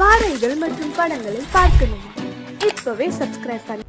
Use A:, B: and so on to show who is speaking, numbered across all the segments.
A: பாடல்கள் மற்றும் படங்களை பார்க்கணுமா? இப்பவே சப்ஸ்கிரைப் பண்ணு.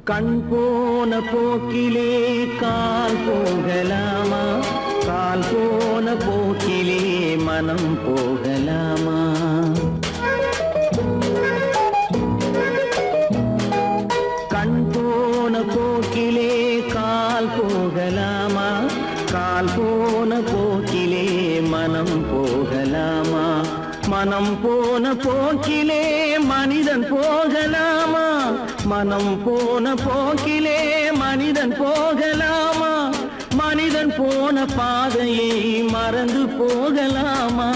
B: கண் போன போக்கிலே கால் போகலாமா? கால் போன போக்கிலே மனம் போகலாமா? கண் போன போக்கிலே கால் போகலாமா? கால் போன போக்கிலே மனம் போகலாமா? மனம் போன போக்கிலே மனிதன் போகலாமா? மனம் போன போக்கிலே மனிதன் போகலாமா? மனிதன் போன பாதையை மறந்து போகலாமா?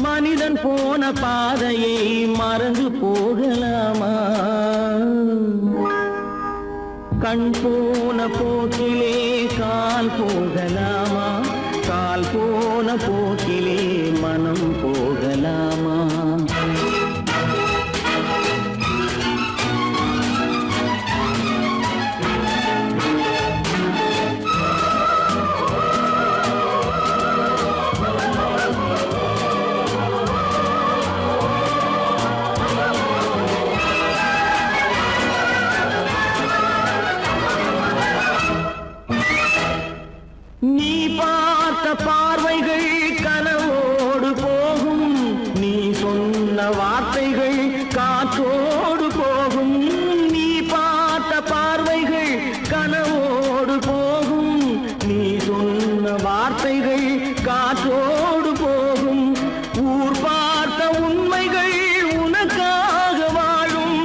B: மனிதன் போன பாதையை மறந்து போகலாமா? கண் போன போக்கிலே கால் போகலாமா? கால் போன போக்கிலே மனம் போகலாமா? நீ பார்த்த பார்வைகள் கனவோடு போகும், நீ சொன்ன வார்த்தைகள் காற்றோடு போகும். நீ பார்த்த பார்வைகள் கனவோடு போகும், நீ சொன்ன வார்த்தைகள் காற்றோடு போகும். ஊர் பார்த்த உண்மைகள் உனக்காக வாழும்,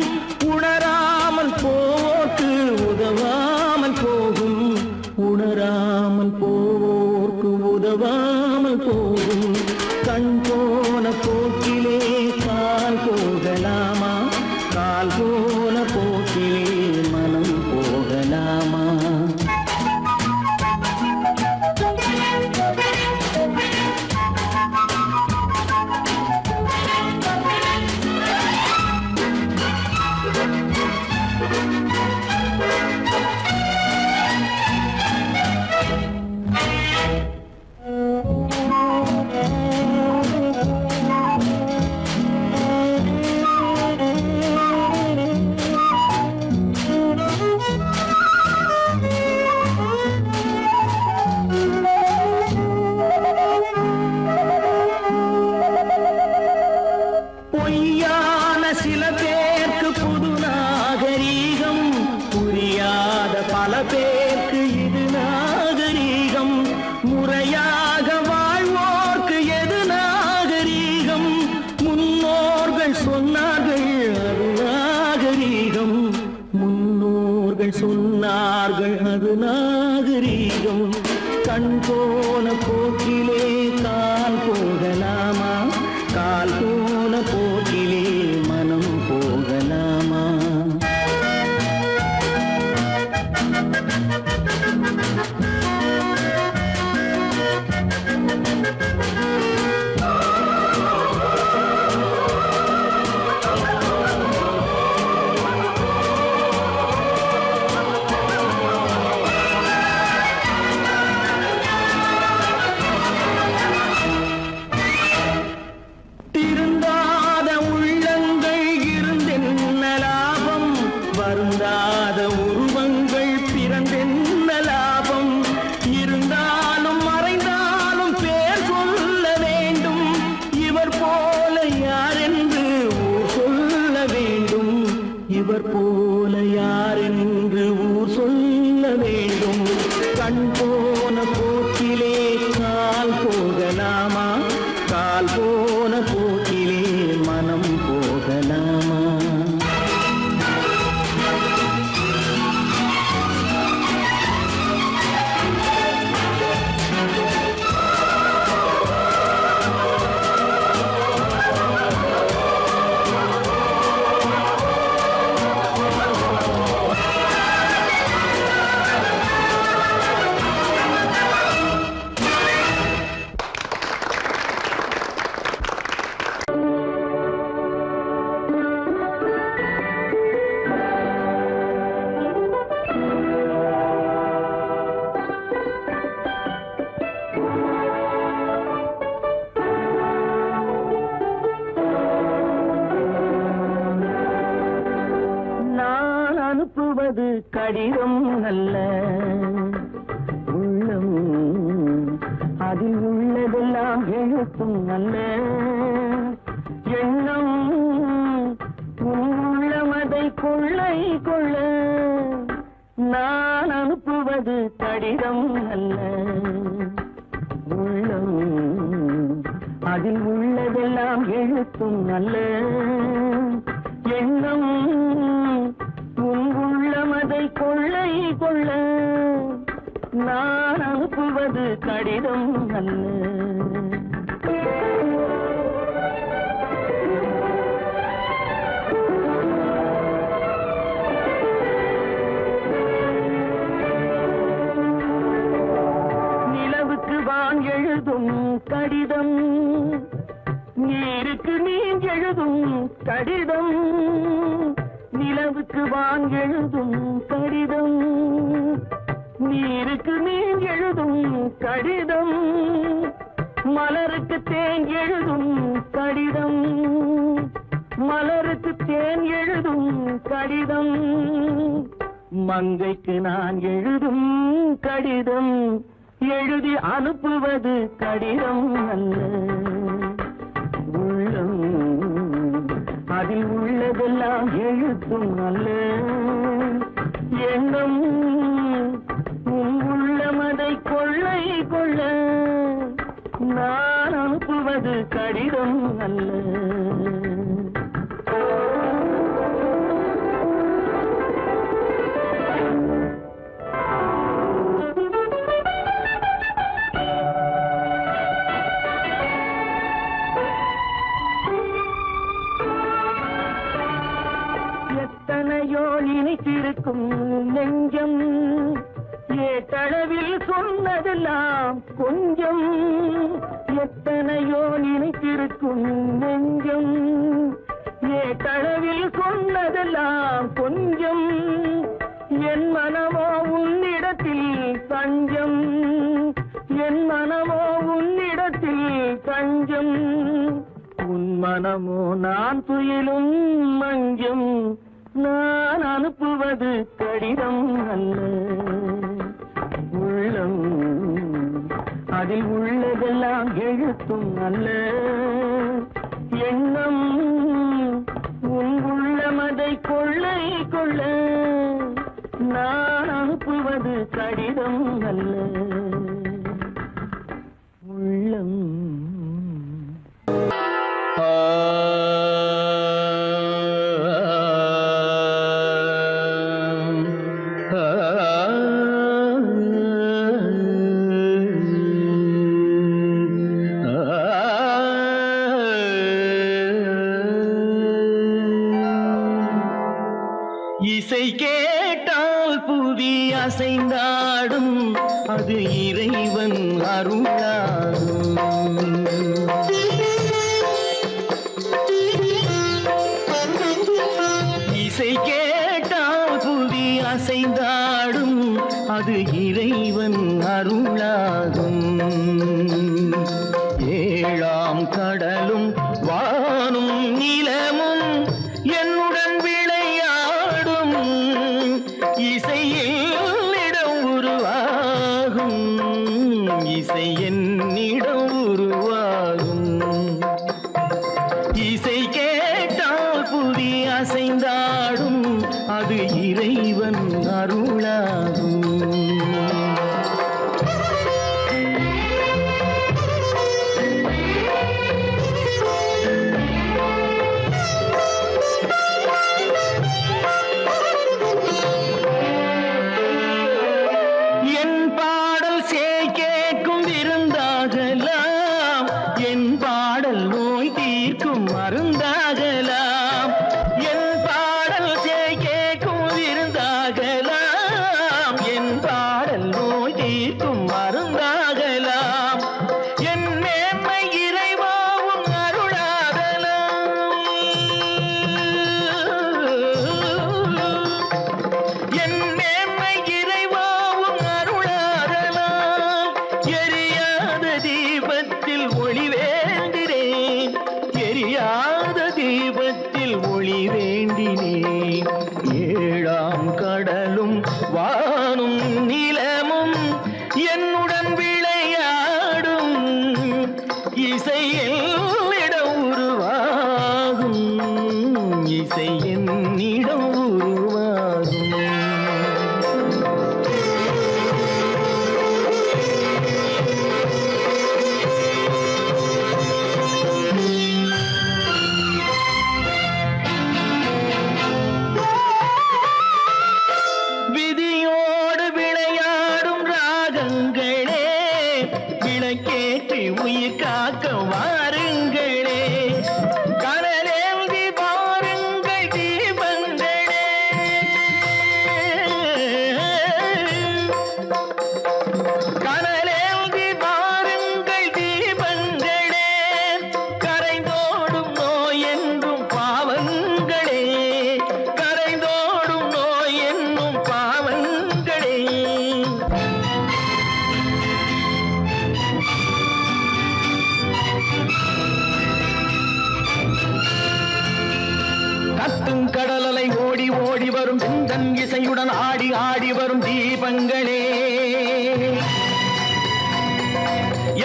B: உணராமல் போக்கு உதவாமல் போகும். உணராமல் போவோர்க்கு உதவாமல் போகும். கண் போன போக்கிலே கால் போகலாமா? கால் போன போக்கிலே மனம் போகலாமா? பொய்யான சில பேருக்கு புது நாகரீகம், புரியாத பல பேருக்கு இது நாகரீகம். முறையாக வாழ்வோர்க்கு எது நாகரீகம்? முன்னோர்கள் சொன்னார்கள் அது நாகரீகம். முன்னோர்கள் சொன்னார்கள் அது நாகரீகம். கண் போன போக்கிலே கால் போகலாமா? கால் போன போக்கிலே மனம் போகலாமா? திருந்த அனுப்புவது கடிதம் அல்ல. உள்ளம் அதில் உள்ளதெல்லாம் எழுத்தும் அல்ல. எண்ணம் உள்ளமதை கொள்ளை கொள்ள. நான் அனுப்புவது கடிதம் அல்ல. உள்ளம் அதில் உள்ளதெல்லாம் எழுத்தும் அல்ல. எண்ணம் உள்ளமதை கொள்ளை கொள்ள. நான் அனுப்புவது கடிதம் அல்ல. வான் எழுதும் கடிதம், நீருக்கு நீர் எழுதும் கடிதம். நிலவுக்கு வான் எழுதும் கடிதம், நீருக்கு நீர் எழுதும் கடிதம். மலருக்கு தேன் எழுதும் கடிதம், மலருக்கு தேன் எழுதும் கடிதம். மங்கைக்கு நான் எழுதும் கடிதம், எழுதி அனுப்புவது கடிதம் அல்ல. உள்ளம் அதில் உள்ளதெல்லாம் எழுத்தும் அல்ல. எண்ணம் உள்ளமதை கொள்ளை கொள்ள. நான் அனுப்புவது கடிதம் அல்ல. எத்தனையோ நினைத்திருக்கும் நெஞ்சம், ஏட்டளவில் சொன்னதெல்லாம் கொஞ்சம். எத்தனையோ நினைத்திருக்கும் நெஞ்சம், ஏட்டளவில் சொன்னதெல்லாம் கொஞ்சம். என் மனமோ உன்னிடத்தில் தஞ்சம், என் மனமோ உன்னிடத்தில் தஞ்சம். உன் மனமோ நான் துயிலும் மஞ்சம். நான் அனுப்புவது கடிதம் அல்ல. உள்ளம் அதில் உள்ளதெல்லாம் எழுத்தும் அல்ல. எண்ணம் உன் உள்ளமதை கொள்ளை கொள்ள. நான் அனுப்புவது கடிதம் அல்ல. உள்ளம் இசை கேட்டால் புவி அசைந்தாடும், அது இறைவன் அருளாகும். இசை கேட்டால் புவி அசைந்தாடும், அது இறைவன் அருளாகும். ஏழாம் கடலும் வானும் நிலமும் என்னுடன் விளையாடும். இசையில் இடம் உருவாகும், இசை என்னிடம் உருவாகும். இசை கேட்டால் புவி அசைந்தாடும், அது இறைவன் அருளாகும். மருந்தாகலாம் என் பாடல் கேட்கும் விருந்தாகலாம். என் பாடல் நோய் தீர்க்கும் மருந்தாகலாம். என் மேன்மை இறைவாவும் அருளாகலாம். என் மேன்மை இறைவாவும் அருளாகலாம். எரியாத தீபத்தில் ஒளி வேண்டுகிறேன், எரியாத தீபத்தில் ஒளி வேண்டினேன். ஏழாம் கடல் இசை என்னிடம் உருவாகும். விதியோடு விளையாடும் ராகங்களே, விளக்கேற்றி உயிர் காக்க வாருங்களே, கனலேந்தி பாருங்கள் தீபங்களே, கனலேந்தி பாருங்கள் தீபங்களே, கரைந்தோடும் நோய் என்றும் பாவங்களே, கரைந்தோடும் நோய் என்னும் பாவங்களே. கத்தும் கடலலை ஓடி ஓடி வரும் செந்தன் இசையுடன் ஆடி ஆடி வரும் தீபங்களே,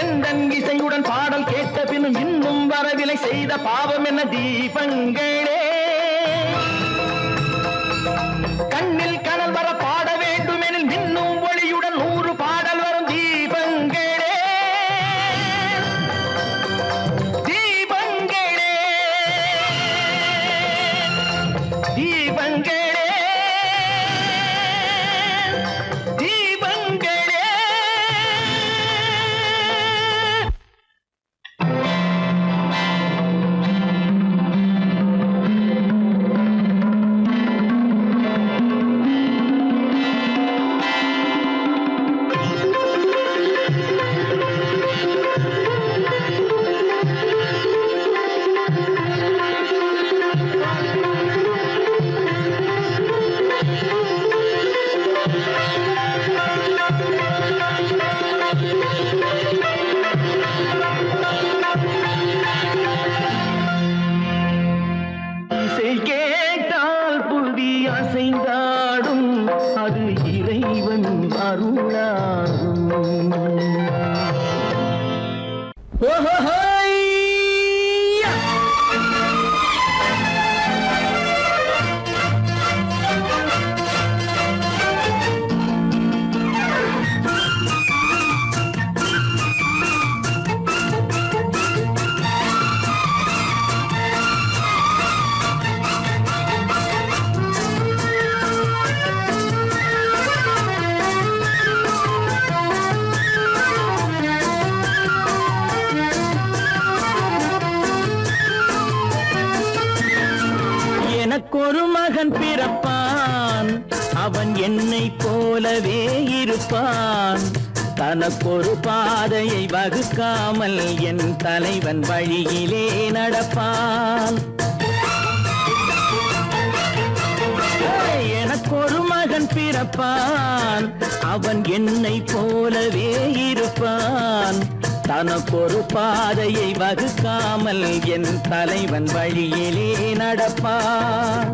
B: எந்தன் இசையுடன் பாடல் கேட்ட பின்னும் இன்னும் வரவில்லை செய்த பாவம் என்ன தீபங்களே. கண்ணில் கனல் வர பாட வேண்டுமெனில் மின்னும் ஒளியுடன் 100 பாடல் வரும் தீபங்களே, தீபங்களே, தீபங்களே, தீபங்களே. இசை கேட்டால் புவி அசைந்தாடும், அது இறைவன் அருளாகும். ஓஹோஹோய்யா! எனக்கொரு மகன் பிறப்பான், அவன் என்னை போலவே இருப்பான், தனக்கொரு பாதையை வகுக்காமல் என் தலைவன் வழியிலே நடப்பான். எனக்கொரு மகன் பிறப்பான், அவன் என்னை போலவே இருப்பான், தனக்கொரு பாதையை வகுக்காமல் என் தலைவன் வழியிலே நடப்பான்.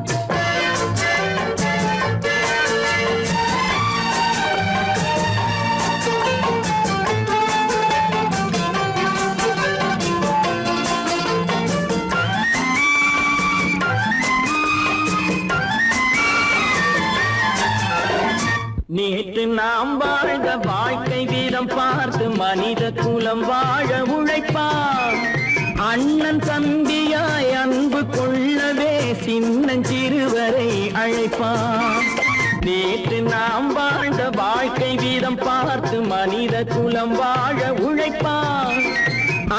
B: நேற்று நாம் வாழ்ந்த வாழ்க்கை வீதம் பார்த்து மனித குலம் வாழ உழைப்பான், அண்ணன் தம்பியாய் அன்பு கொள்ளவே சின்னஞ்சிறுவரை அழைப்பான். நேற்று நாம் வாழ்ந்த வாழ்க்கை வீதம் பார்த்து மனித குலம் வாழ உழைப்பான்,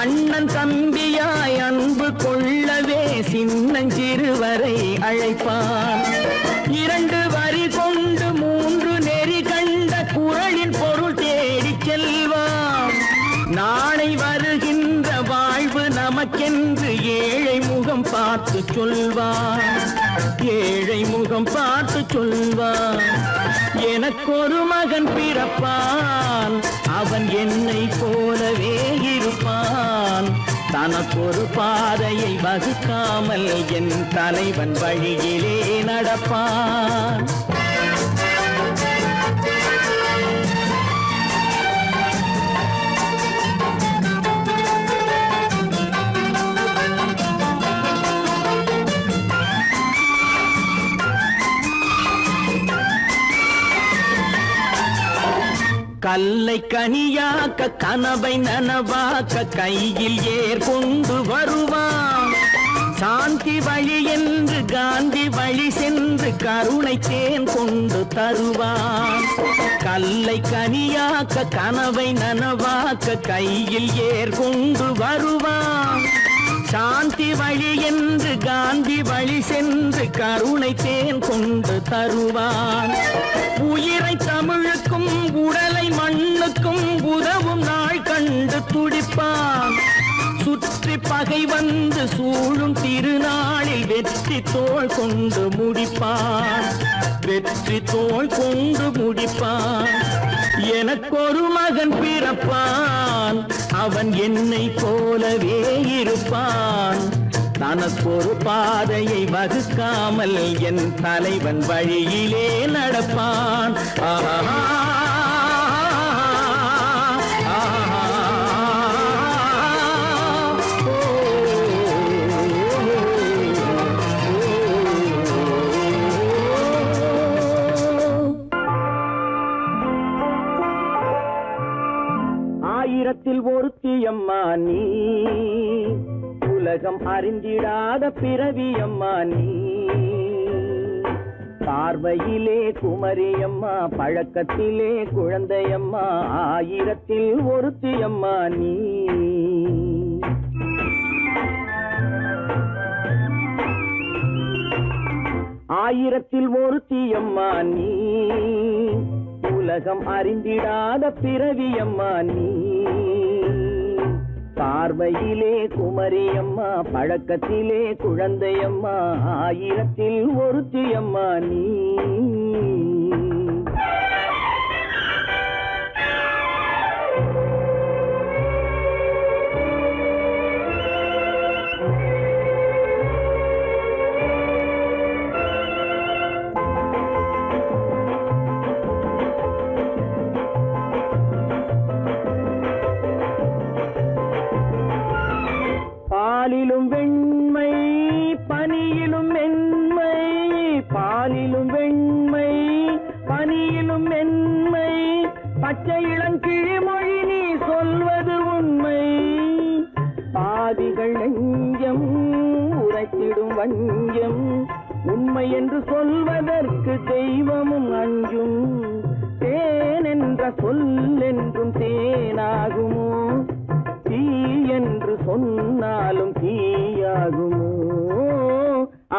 B: அண்ணன் தம்பியாய் அன்பு கொள்ளவே சின்னஞ்சிறுவரை அழைப்பான். 2 வரி கொண்டு 3 நெறி கண்ட குறளின் பொருள் தேடிச் செல்வான். நாளை வருகின்ற வாழ்வு நமக்கென்று ஏழை முகம் பார்த்து சொல்வான், ஏழை முகம் பார்த்து சொல்வான். எனக்கொரு மகன் பிறப்பான், அவன் என்னை போலவே இருப்பான், தனக்கொரு பாதையை வகுக்காமல் என் தலைவன் வழியிலே நடப்பான். கல்லை கனியாக்க கனவை நனவாக்க கையில் ஏர் கொண்டு வருவான். சாந்தி வழி என்று காந்தி வழி சென்று கருணை தேன் கொண்டு தருவான். கல்லை கனியாக்க கனவை நனவாக்க கையில் ஏர் கொண்டு வருவான். சாந்தி வழி என்று காந்தி வழி சென்று கருணை தேன் கொண்டு தருவான். உயிரை தமிழுக்கும் உடலை மண்ணுக்கும் உதவும் நாள் கண்டு துடிப்பான். சுற்றி பகை வந்து சூழும் திருநாளில் வெற்றி தோள் கொண்டு முடிப்பான். வெற்றி தோள் கொண்டு முடிப்பான். எனக்கொரு மகன் பிறப்பான், அவன் என்னை போலவே இருப்பான். தனக்கொரு பாதையை வகுக்காமல் என் தலைவன் வழியிலே நடப்பான். ஆஹா ஆயிரத்தில் ஒருத்தியம்மா நீ, உலகம் அறிந்திடாத பிறவியம்மா நீ. பார்வையிலே குமரியம்மா, பழக்கத்திலே குழந்தையம்மா, ஆயிரத்தில் ஒருத்தியம்மா நீ. ஆயிரத்தில் ஒருத்தியம்மா நீ, உலகம் அறிந்திடாத பிறவியம்மா நீ. பார்வையிலே குமரியம்மா, பழக்கத்திலே குழந்தையம்மா, ஆயிரத்தில் ஒருத்தியம்மா நீ. பாலிலும் வெண்மை பனியிலும் மென்மை, பாலிலும் வெண்மை பனியிலும் மென்மை, பச்சை இளங்கிழிமொழி நீ சொல்வது உண்மை. பாதிகள் நெஞ்சம் உரைத்திடும் வஞ்சம், உண்மை என்று சொல்வதற்கு தெய்வமும் அஞ்சும். தேன் என்ற சொல் என்றும் தேனாகுமோ, தீ என்று சொன்னாலும் தீயாகுமோ.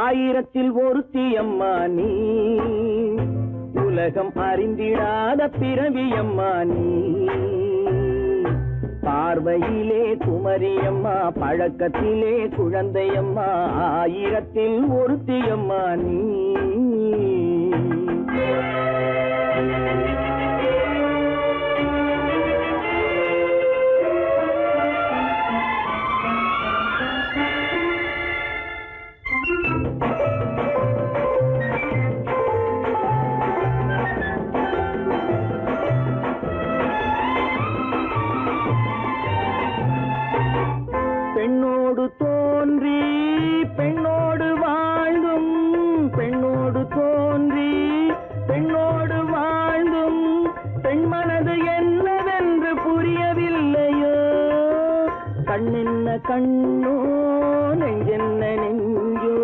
B: ஆயிரத்தில் ஒருத்தியம்மா நீ, உலகம் அறிந்திடாத பிறவியம்மா நீ. பார்வையிலே குமரியம்மா, பழக்கத்திலே குழந்தையம்மா, ஆயிரத்தில் ஒருத்தியம்மா நீ. பெண்ணோடு தோன்றி பெண்ணோடு வாழ்ந்தும், பெண்ணோடு தோன்றி பெண்ணோடு வாழ்ந்தும், பெண்மனது என்னவென்று புரியவில்லையோ. கண்ணென்ன கண்ணோ, நெஞ்சென்ன நெஞ்சோ,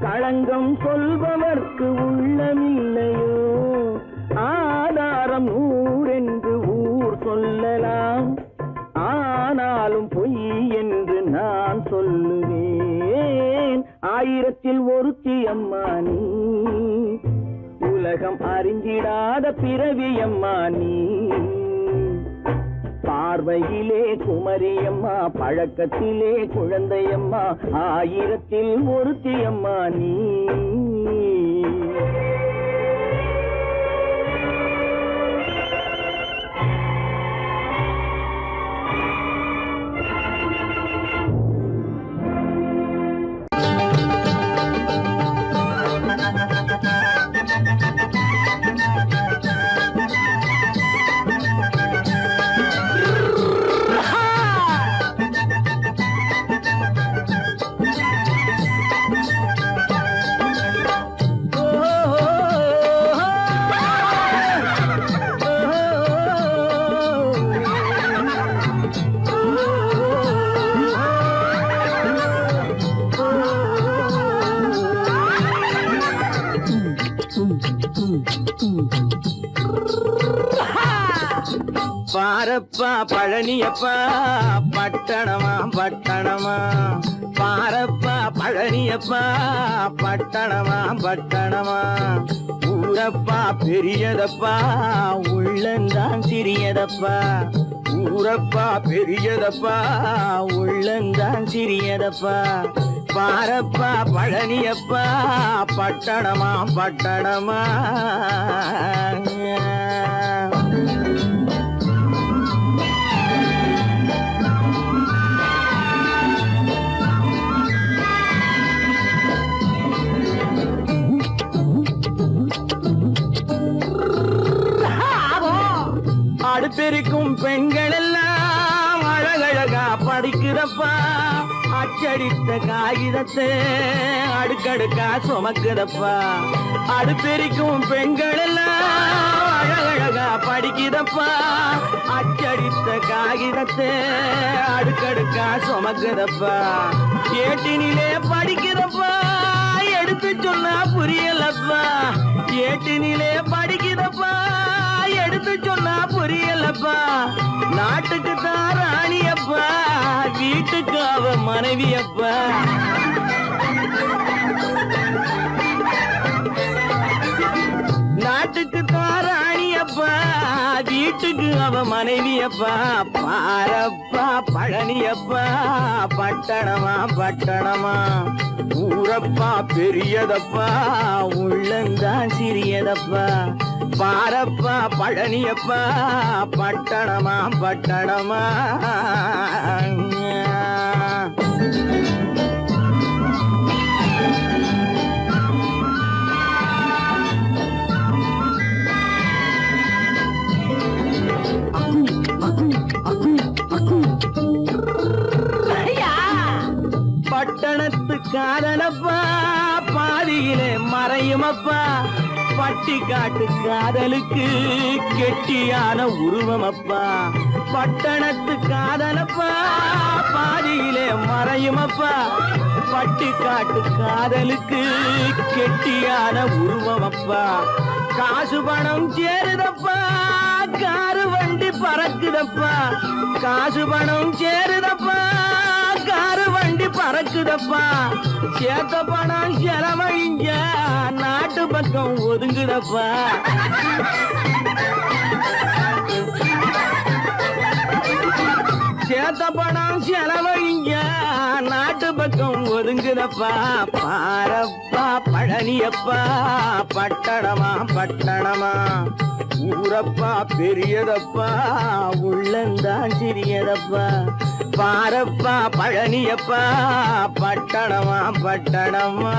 B: களங்கம் சொல்பவர்க்கு உள்ளமில்லையோ. ஆதாரம் ஊரென்று ஊர் சொல்லலாம், ஆனாலும் பொய் என்று நான் சொல்லுவேன். ஆயிரத்தில் ஒருத்தியம்மா நீ, உலகம் அறிந்திடாத பிறவியம்மா நீ. பார்வையிலே குமரியம்மா, பழக்கத்திலே குழந்தையம்மா, ஆயிரத்தில் ஒருத்தியம்மா நீ. பாரப்பா பழனியப்பா பட்டணமா பட்டணமா பாரப்பா பழனியப்பா பட்டணமா பட்டணமா ஊரப்பா பெரியதப்பா உள்ளந்தான் சிறியதப்பா ஊரப்பா பெரியதப்பா உள்ளந்தான் சிறியதப்பா பாரப்பா பழனியப்பா பட்டணமா பட்டணமா அடுத்திருக்கும் பெண்கள் எல்லாம் அழகழகா படிக்கிறப்பா அச்சடித்த காகிதத்தை அடுக்கடுக்கா சுமக்குதப்பா அடுத்திருக்கும் பெண்கள் எல்லாம் அழகழகா படிக்கிறப்பா அச்சடித்த காகிதத்தை அடுக்கடுக்கா சுமக்குதப்பா ஏட்டினிலே படிக்கிறப்பா எடுத்து சொன்னா புரியலப்பா ஏட்டினிலே படிக்கிறப்பா எடுத்து சொன்னா புரியலப்பா நாட்டுக்கு தான் ராணியப்பா வீட்டுக்கு அவ மனைவியப்பா நாட்டுக்கு தான் ராணியப்பா வீட்டுக்கு அவ மனைவியப்பா பாரப்பா பழனியப்பா பட்டணமா பட்டணமா ஊரப்பா பெரியதப்பா உள்ளந்தான் சிறியதப்பா பாரப்பா பழனியப்பா பட்டணமா பட்டணமா பட்டணத்து காதலப்பா பாதியிலே மறையுமப்பா பட்டி காட்டு காதலுக்கு கெட்டியான உருவமப்பா பட்டணத்து காதலப்பா பாதியிலே மறையுமப்பா பட்டி காட்டு காதலுக்கு கெட்டியான உருவமப்பா காசு பணம் சேருதப்பா காரு வண்டி பறக்குதப்பா காசு பணம் சேருதப்பா காரு வண்டி பறக்குதப்பா சேத்த பணம் செலவழிஞ்ச நாட்டு பக்கம் ஒதுங்குதப்பா சேத்த பணம் செலவழிஞ்ச நாட்டு பக்கம் ஒதுங்குதப்பா பாரப்பா பழனியப்பா பட்டணமா பட்டணமா ஊரப்பா பெரியதப்பா உள்ளந்தான் சிறியதப்பா பாரப்பா பழனியப்பா பட்டணமா பட்டணமா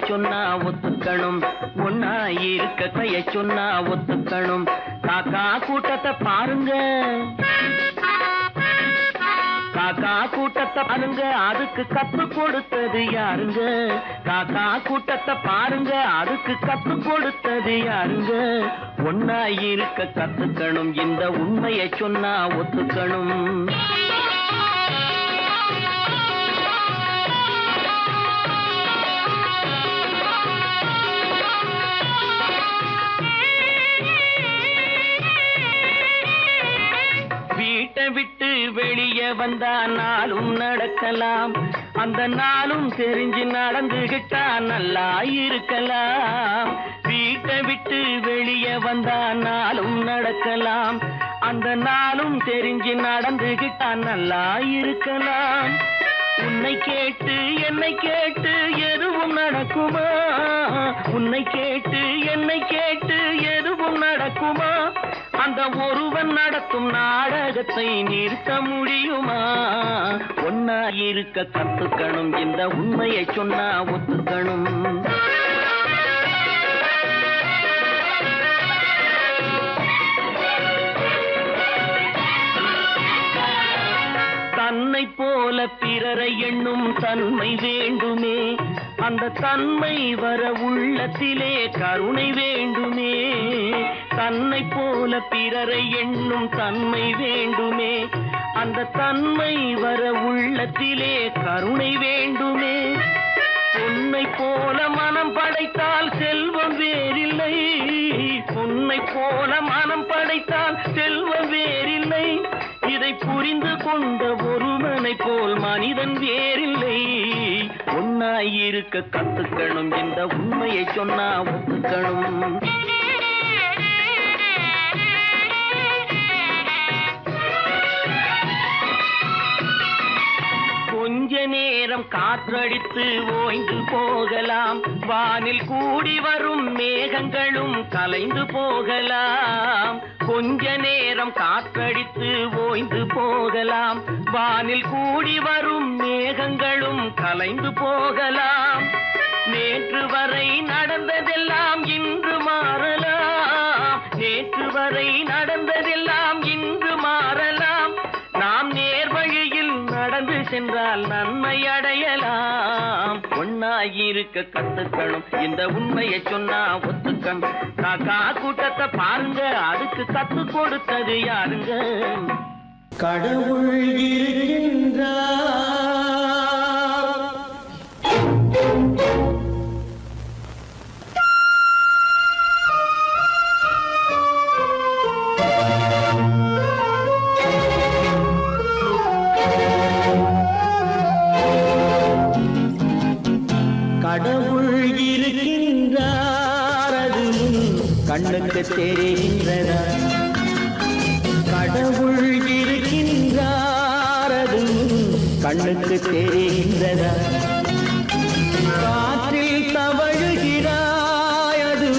B: சொன்னா ஒத்துக்கணும் ஒன்னா இருக்க கைய சொன்னா ஒத்துக்கணும் காக்கா கூட்டத்தை பாருங்க காக்கா கூட்டத்தை பாருங்க அதுக்கு கத்து கொடுத்தது யாருங்க காக்கா கூட்டத்தை பாருங்க அதுக்கு கத்து கொடுத்தது யாருங்க ஒன்னா இருக்க கத்துக்கணும் இந்த உண்மையை சொன்னா ஒத்துக்கணும் வீட்டை விட்டு வெளியே வந்தா நாளும் நடக்கலாம் அந்த நாளும் தெரிஞ்சு நடந்துகிட்டா நல்லா இருக்கலாம் வீட்டை விட்டு வெளியே வந்தா நாளும் நடக்கலாம் அந்த நாளும் தெரிஞ்சு நடந்துகிட்டா நல்லா இருக்கலாம் உன்னை கேட்டு என்னை கேட்டு எதுவும் நடக்குமா உன்னை கேட்டு என்னை கேட்டு எதுவும் நடக்குமா அந்த ஒருவன் நடத்தும் நாடகத்தை நிறுத்த முடியுமா ஒன்னா இருக்க கத்துக்கணும் இந்த உண்மையை சொன்னா ஒத்துக்கணும் தன்னை போல பிறரை எண்ணும் தன்மை வேண்டுமே அந்த தன்மை வர உள்ளத்திலே கருணை வேண்டுமே தன்னை போல பிறரை எண்ணும் தன்மை வேண்டுமே, அந்த தன்மை வர உள்ளத்திலே கருணை வேண்டுமே. பொன்னை போல மனம் படைத்தால் செல்வம் வேறில்லை, பொன்னை போல மனம் படைத்தால் செல்வம் வேறில்லை. இதை புரிந்து கொண்ட ஒருவனை போல் மனிதன் வேறில்லை. ஒன்னாயிருக்க கத்துக்கணும், இந்த உண்மையை சொன்னா ஒத்துக்கணும். கொஞ்ச நேரம் காற்றடித்து ஓய்ந்து போகலாம், வானில் கூடி வரும் மேகங்களும் கலைந்து போகலாம். கொஞ்ச நேரம் காற்றடித்து ஓய்ந்து போகலாம், வானில் கூடி வரும் மேகங்களும் கலைந்து போகலாம். நேற்று வரை நடந்ததெல்லாம் இன்று மாறலாம், நேற்று வரை நடந்ததெல்லாம் இன்று மாறலாம். நாம் நேர்வழியில் நடந்து சென்றால் நன்மை அடையலாம். ஒன்னாயிருக்க கத்துக்கணும், இந்த உண்மையை சொன்னா ஒத்துக்கணும். காக்கா கூட்டத்தை பாருங்க, அதுக்கு கத்து கொடுத்தது யாருங்க? கடவுள் இருக்கின்றார். கடவுள் இருக்கின்றார், அது கண்ணுக்கு தெரிகின்றதா? கடவுள் இருக்கின்றார், அது கண்ணுக்கு தெரிகின்றதா? காற்றில் தவழுகிறாய், அது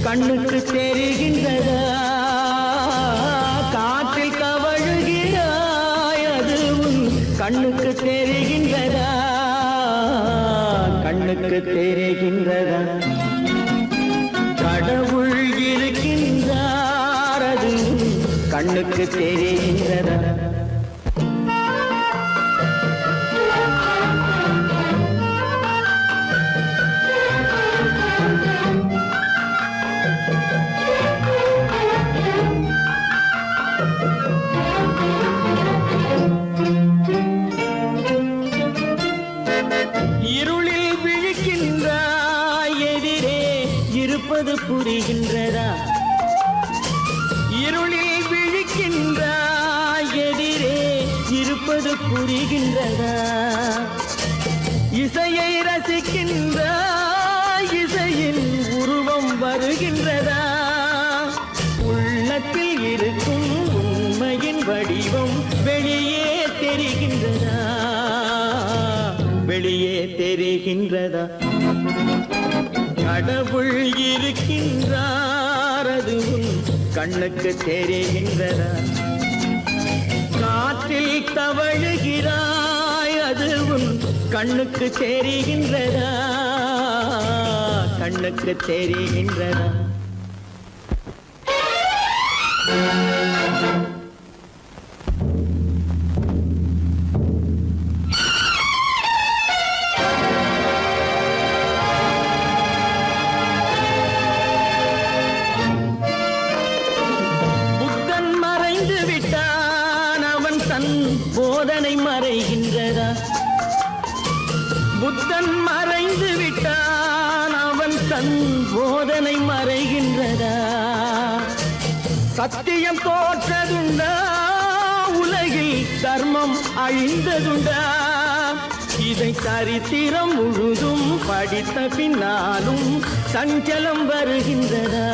B: கண்ணுக்கு தெரிகின்றதா? காற்றில் தவழுகிறாய், அது கண்ணுக்கு தெரிகின்றதா? கண்ணுக்கு தெரிகின்றதா? கடவுள் இருக்கின்றார், அது கண்ணுக்கு தெரிகின்றதா? இருப்பது புரிகின்றதா? இருளில் விழிக்கின்றாய், எதிரே இருப்பது புரிகின்றதா? இசையை ரசிக்கின்றாய், இசையின் உருவம் வருகின்றதா? உள்ளத்தில் இருக்கும் உண்மையின் வடிவம் வெளியே தெரிகின்றதா? வெளியே தெரிகின்றதா? கடவுள் இருக்கின்றார், அது கண்ணுக்கு தெரிகின்றதா? காற்றில் தவழுகிறாய், அது கண்ணுக்கு தெரிகின்றதா? கண்ணுக்கு தெரிகின்றதா? போதனை மறைகின்றதா? புத்தன் மறைந்து விட்டான், அவன் தன் போதனை மறைகின்றதா? சத்தியம் தோற்றதுண்டா? உலகில் தர்மம் அழிந்ததுண்டா? இதை சரித்திரம் முழுதும் படித்த பின்னாலும் சஞ்சலம் வருகின்றதா?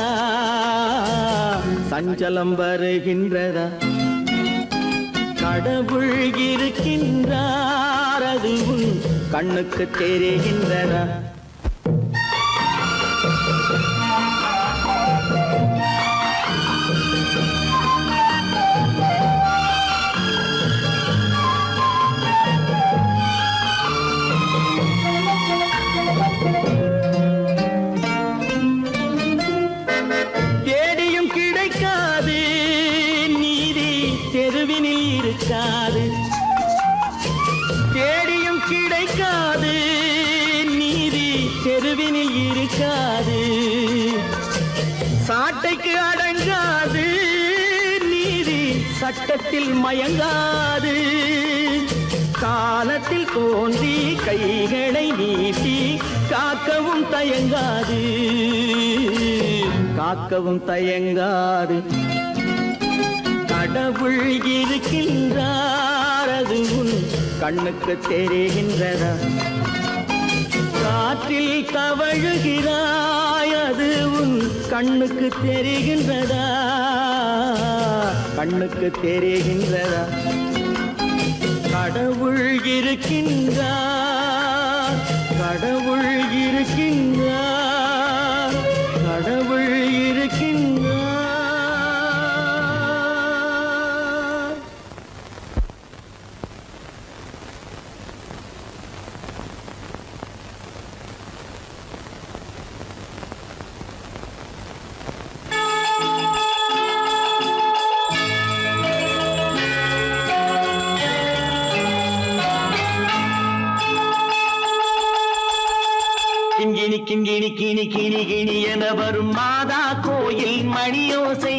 B: சஞ்சலம் வருகின்றதா? கடவுள் இருக்கின்றார், அது கண்ணுக்கு தெரிகின்றதா? தேடியும் கிடைக்காது நீதி, தெருவினில் இருக்காது. தேடியும் கிடைக்காது நீதி, தெருவினில் இருக்காது. சாட்டைக்கு அடங்காது நீதி சட்டத்தில் மயங்காது. காலத்தில் தோன்றி கைகளை நீட்டி காக்கவும் தயங்காது, காக்கவும் தயங்காது. கடவுள் இருக்கின்றார் அது உன் கண்ணுக்கு தெரிகின்றதா? காற்றில் தவழுகிறாய் அது உன் கண்ணுக்கு தெரிகின்றதா? கண்ணுக்கு தெரிகின்றதா? கடவுள் இருக்கின்றார், கடவுள் இருக்கின்றார், கடவுள் இருக்கின்றார். கிண்கிணி கிண்கிணி கிணி கிணி கிணி என வரும் மாதா கோயில் மணியோசை.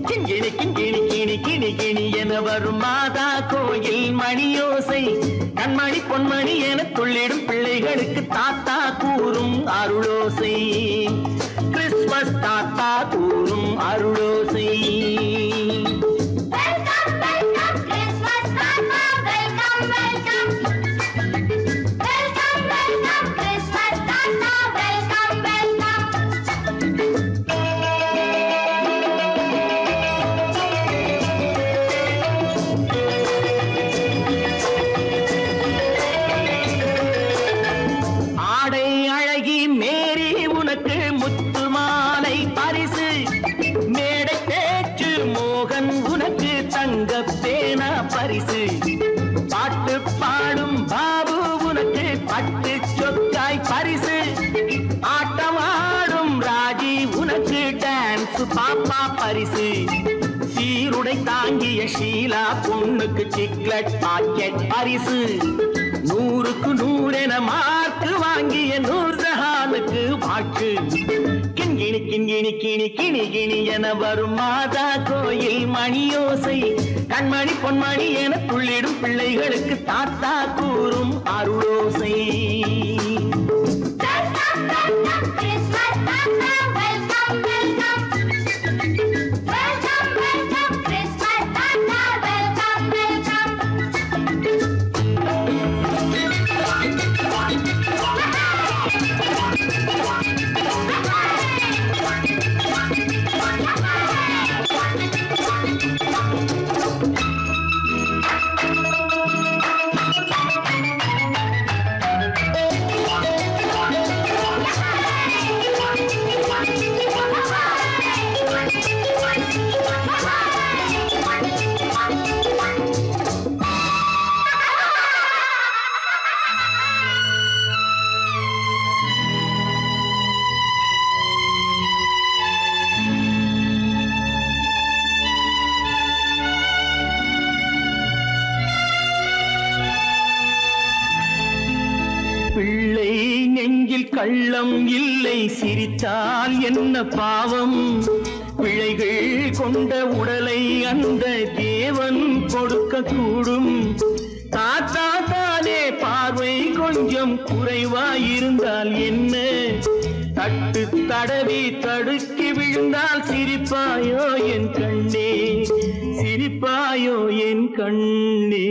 B: கிண்கிணி கிண்கிணி கிணி கிணி கிணி என வரும் மாதா கோயில் மணியோசை. கண்மணி பொன்மணி என துள்ளிடும் பிள்ளைகளுக்கு தாத்தா கூறும் அருளோசை. கிறிஸ்துமஸ் தாத்தா கூறும் அருளோசை. பரிசு பாட்டு பாடும் பாபு உனக்கு பட்டு சொக்காய் பரிசு. ஆட்டமாடும் ராஜி உனக்கு டான்ஸ் பாப்பா பரிசு. சீருடை தாங்கிய ஷீலா பொண்ணுக்கு சிக்லெட் பாக்கெட் பரிசு. 100க்கு 100 என மார்க்கு வாங்கிய நூர்ஜஹானுக்கு வாக்கு. கிண்கிணி கிண்கிணி கிணி கிணி கிணி என வரும் மாதா கோயில் மணியோசை. கண்மணி பொன்மணி என துள்ளிடும் பிள்ளைகளுக்கு தாத்தா கூறும் அருளோசை. பிள்ளை நெஞ்சில் கள்ளம் இல்லை, சிரித்தால் என்ன பாவம்? பிழைகள் கொண்ட உடலை அந்த தேவன் கொடுக்க கூடும். தாத்தா தானே பார்வை கொஞ்சம் குறைவாயிருந்தால் என்ன? தட்டு தடவி தடுக்கி விழுந்தால் சிரிப்பாயோ என் கண்ணே, சிரிப்பாயோ என் கண்ணே.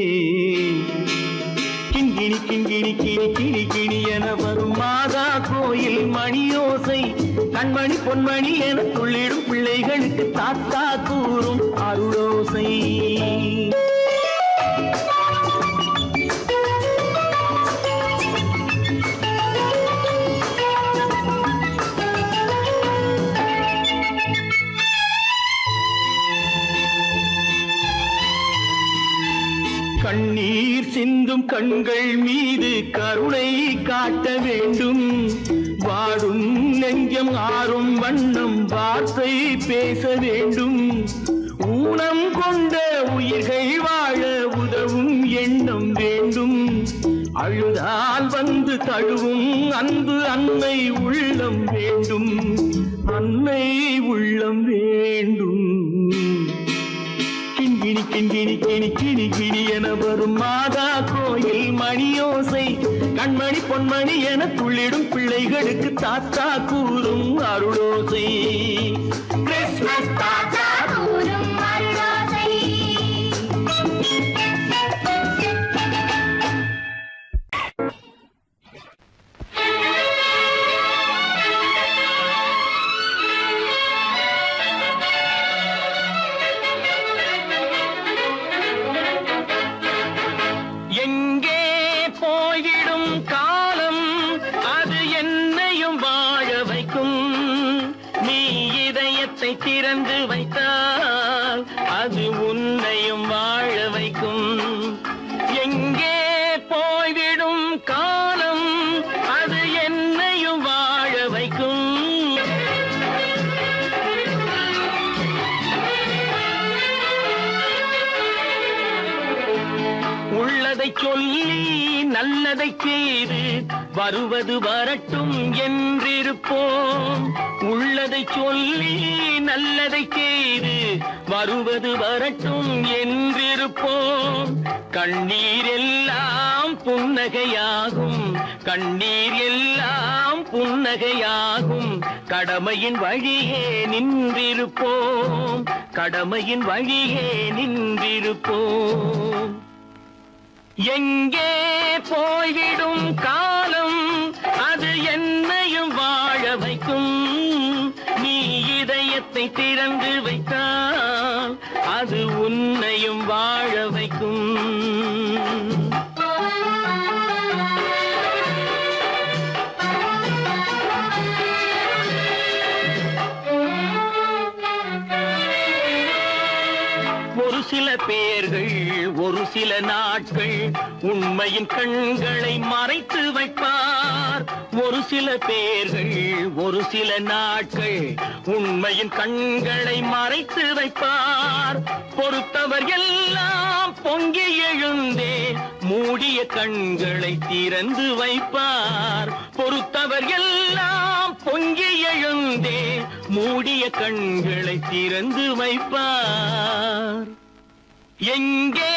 B: கிண்கிணி கிண்கிணி கிணி கிணி கிணி என வரும் மாதா கோயில் மணியோசை. கண்மணி பொன்மணி என துள்ளிடும் பிள்ளைகளுக்கு தாத்தா கூறும் அருளோசை. கண்ணீர் சிந்தும் கண்கள் மீது கருணை காட்ட வேண்டும். வாடும் நெஞ்சம் ஆறும் வண்ணம் வார்த்தை பேச வேண்டும். ஊனம் கொண்ட உயிர்கள் வாழ உதவும் எண்ணம் வேண்டும். அழுதால் வந்து தழுவும் அன்பு அன்னை உள்ளம் வேண்டும், அன்னை உள்ளம் வேண்டும். கிண்கிணி கிண்கிணி கிணி கிணி கிணி என வரும் மாதா கோயில் மணியோசை, கண்மணி பொன்மணி என துள்ளிடும் பிள்ளைகளுக்கு தாத்தா கூறும் அருளோசை. கிறிஸ்துமஸ் தாத்தா கூறும் அருளோசை. எங்கே போய்விடும் காலம் அது என்னையும் வாழ வைக்கும், நீ இதயத்தை திறந்து வைத்தால் அது உன்னையும் வாழ வைக்கும். எங்கே போய்விடும் காலம் அது என்னையும் வாழ வைக்கும். உள்ளதை சொல்லி நல்லதை செய்து வருவது வரட்டும் என்றிருப்போம். உள்ளதை சொல்லி நல்லதை செய்து வருவது வரட்டும் என்றிருப்போம். கண்ணீர் எல்லாம் புன்னகையாகும், கண்ணீர் எல்லாம் புன்னகையாகும். கடமையின் வழியே நின்றிருப்போம், கடமையின் வழியே நின்றிருப்போம். எங்கே போய்விடும் காலம் அது என்னையும் வாழ வைக்கும், நீ இதயத்தை திறந்து வைத்தால் அது உன்னையும் வாழ வைக்கும். ஒரு சில பேர்கள் ஒரு சில நாட்கள் உண்மையின் கண்களை மறைத்து வைப்பார். ஒரு சில பேர்கள் ஒரு சில நாட்கள் உண்மையின் கண்களை மறைத்து வைப்பார். பொறுத்தவர் எல்லாம் பொங்கி எழுந்தே மூடிய கண்களை திறந்து வைப்பார். பொறுத்தவர் எல்லாம் பொங்கி எழுந்தே மூடிய கண்களை திறந்து வைப்பார். எங்கே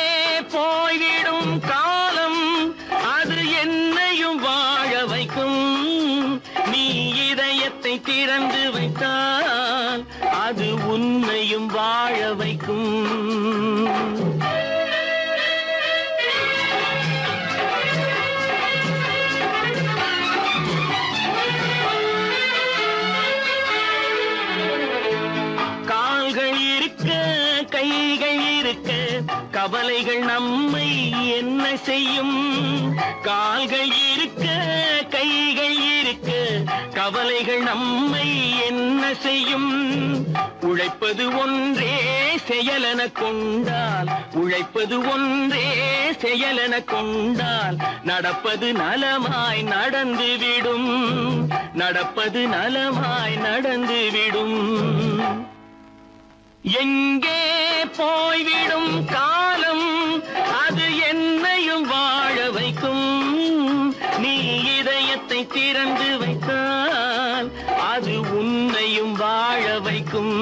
B: போய்விடும் காலம் அது என்னையும் வாழ வைக்கும், நீ இதயத்தை திறந்து வைத்தால் அது உன்னையும் வாழ வைக்கும். கைகள் இருக்க கவலைகள் நம்மை என்ன செய்யும், கால்கள் இருக்க கைகள் இருக்க கவலைகள் நம்மை என்ன செய்யும். உழைப்பது ஒன்றே செயலென கொண்டால், உழைப்பது ஒன்றே செயலென கொண்டால் நடப்பது நலமாய் நடந்துவிடும், நடப்பது நலமாய் நடந்துவிடும். எங்கே போய்விடும் காலம் அது என்னையும் வாழ வைக்கும், நீ இதயத்தை திறந்து வைத்தால் அது உன்னையும் வாழ வைக்கும்.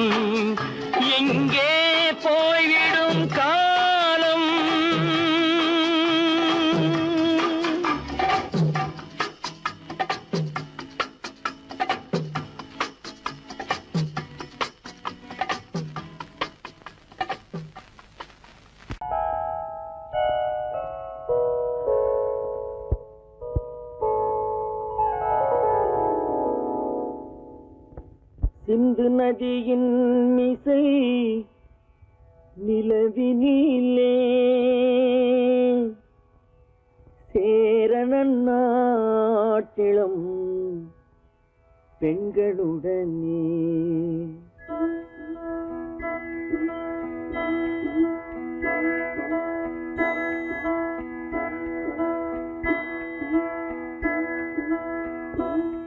B: எங்கே போய்விடும் காலம். சிந்து நதியின் மிசை நிலவினிலே சேரணன் நாட்டிளம் பெண்களுடனே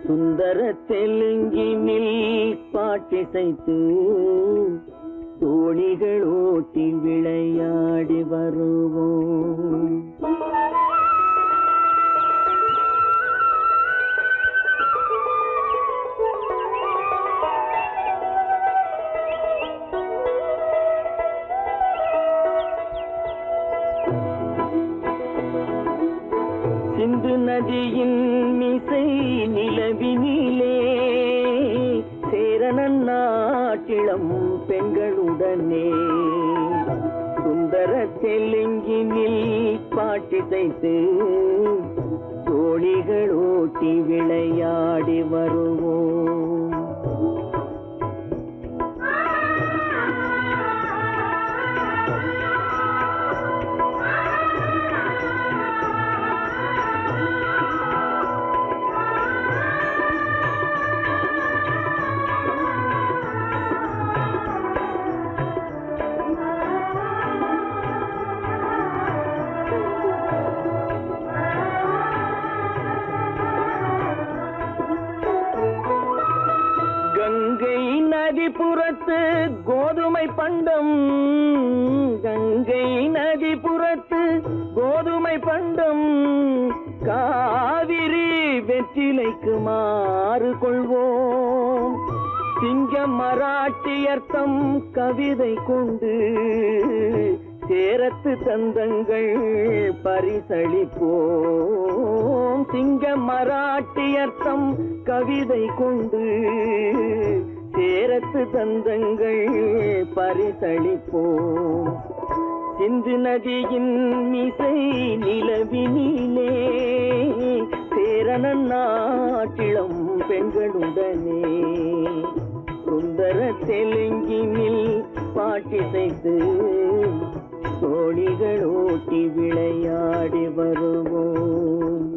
B: சுந்தர தெலுங்கினில் பாட்டிசைத்து தோணிகள் ஓட்டி விளையாடி வருவோம். நதியின் மிசை நிலவினிலே சேரணன் நாட்டிளம் பெண்களுடனே சுந்தர தெலுங்கினில் பாட்டிசைத்து தோழிகள் ஓட்டி விளையாடி வருவோம். கங்கை நதிபுறத்து கோதுமை பண்டம், கங்கை நதிபுறத்து கோதுமை பண்டம், காவிரி வெற்றிலைக்கு மாறு கொள்வோம். சிங்க மராட்டியர்த்தம் கவிதை கொண்டு சேரத்து தந்தங்கள் பரிசளிப்போம். சிங்க மராட்டியர்த்தம் கவிதை கொண்டு சேரத்து தந்தங்கள் பரிசளிப்போம். சிந்து நதியின் மிசை நிலவினிலே சேரணன் நாட்டிளம் பெண்களுடனே சுந்தர தெலுங்கினில் பாட்டிசைத்து தோழிகள் ஓட்டி விளையாடி வருவோம்.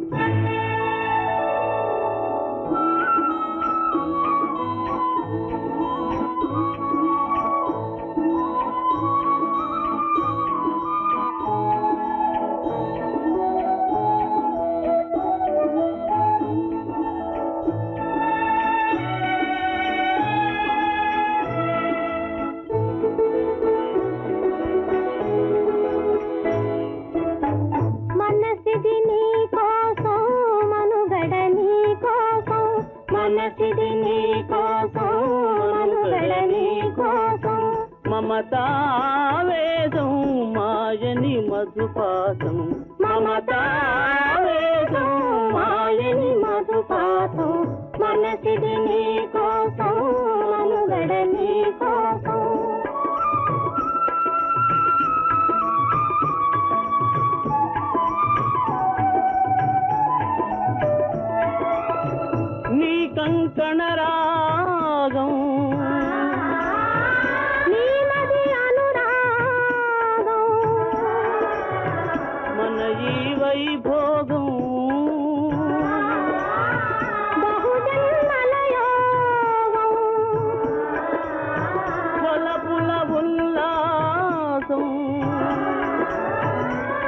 B: మమతావేదం మాయని మధుపాసం, మమతావేదం మాయని మధుపాసం, మనసిది నీ కోసం మనుగడ నీ కోసం. నీ కంకణ రాగం వైభోగం బహుజన్మలయోగం కొలపుల ఉల్లాసం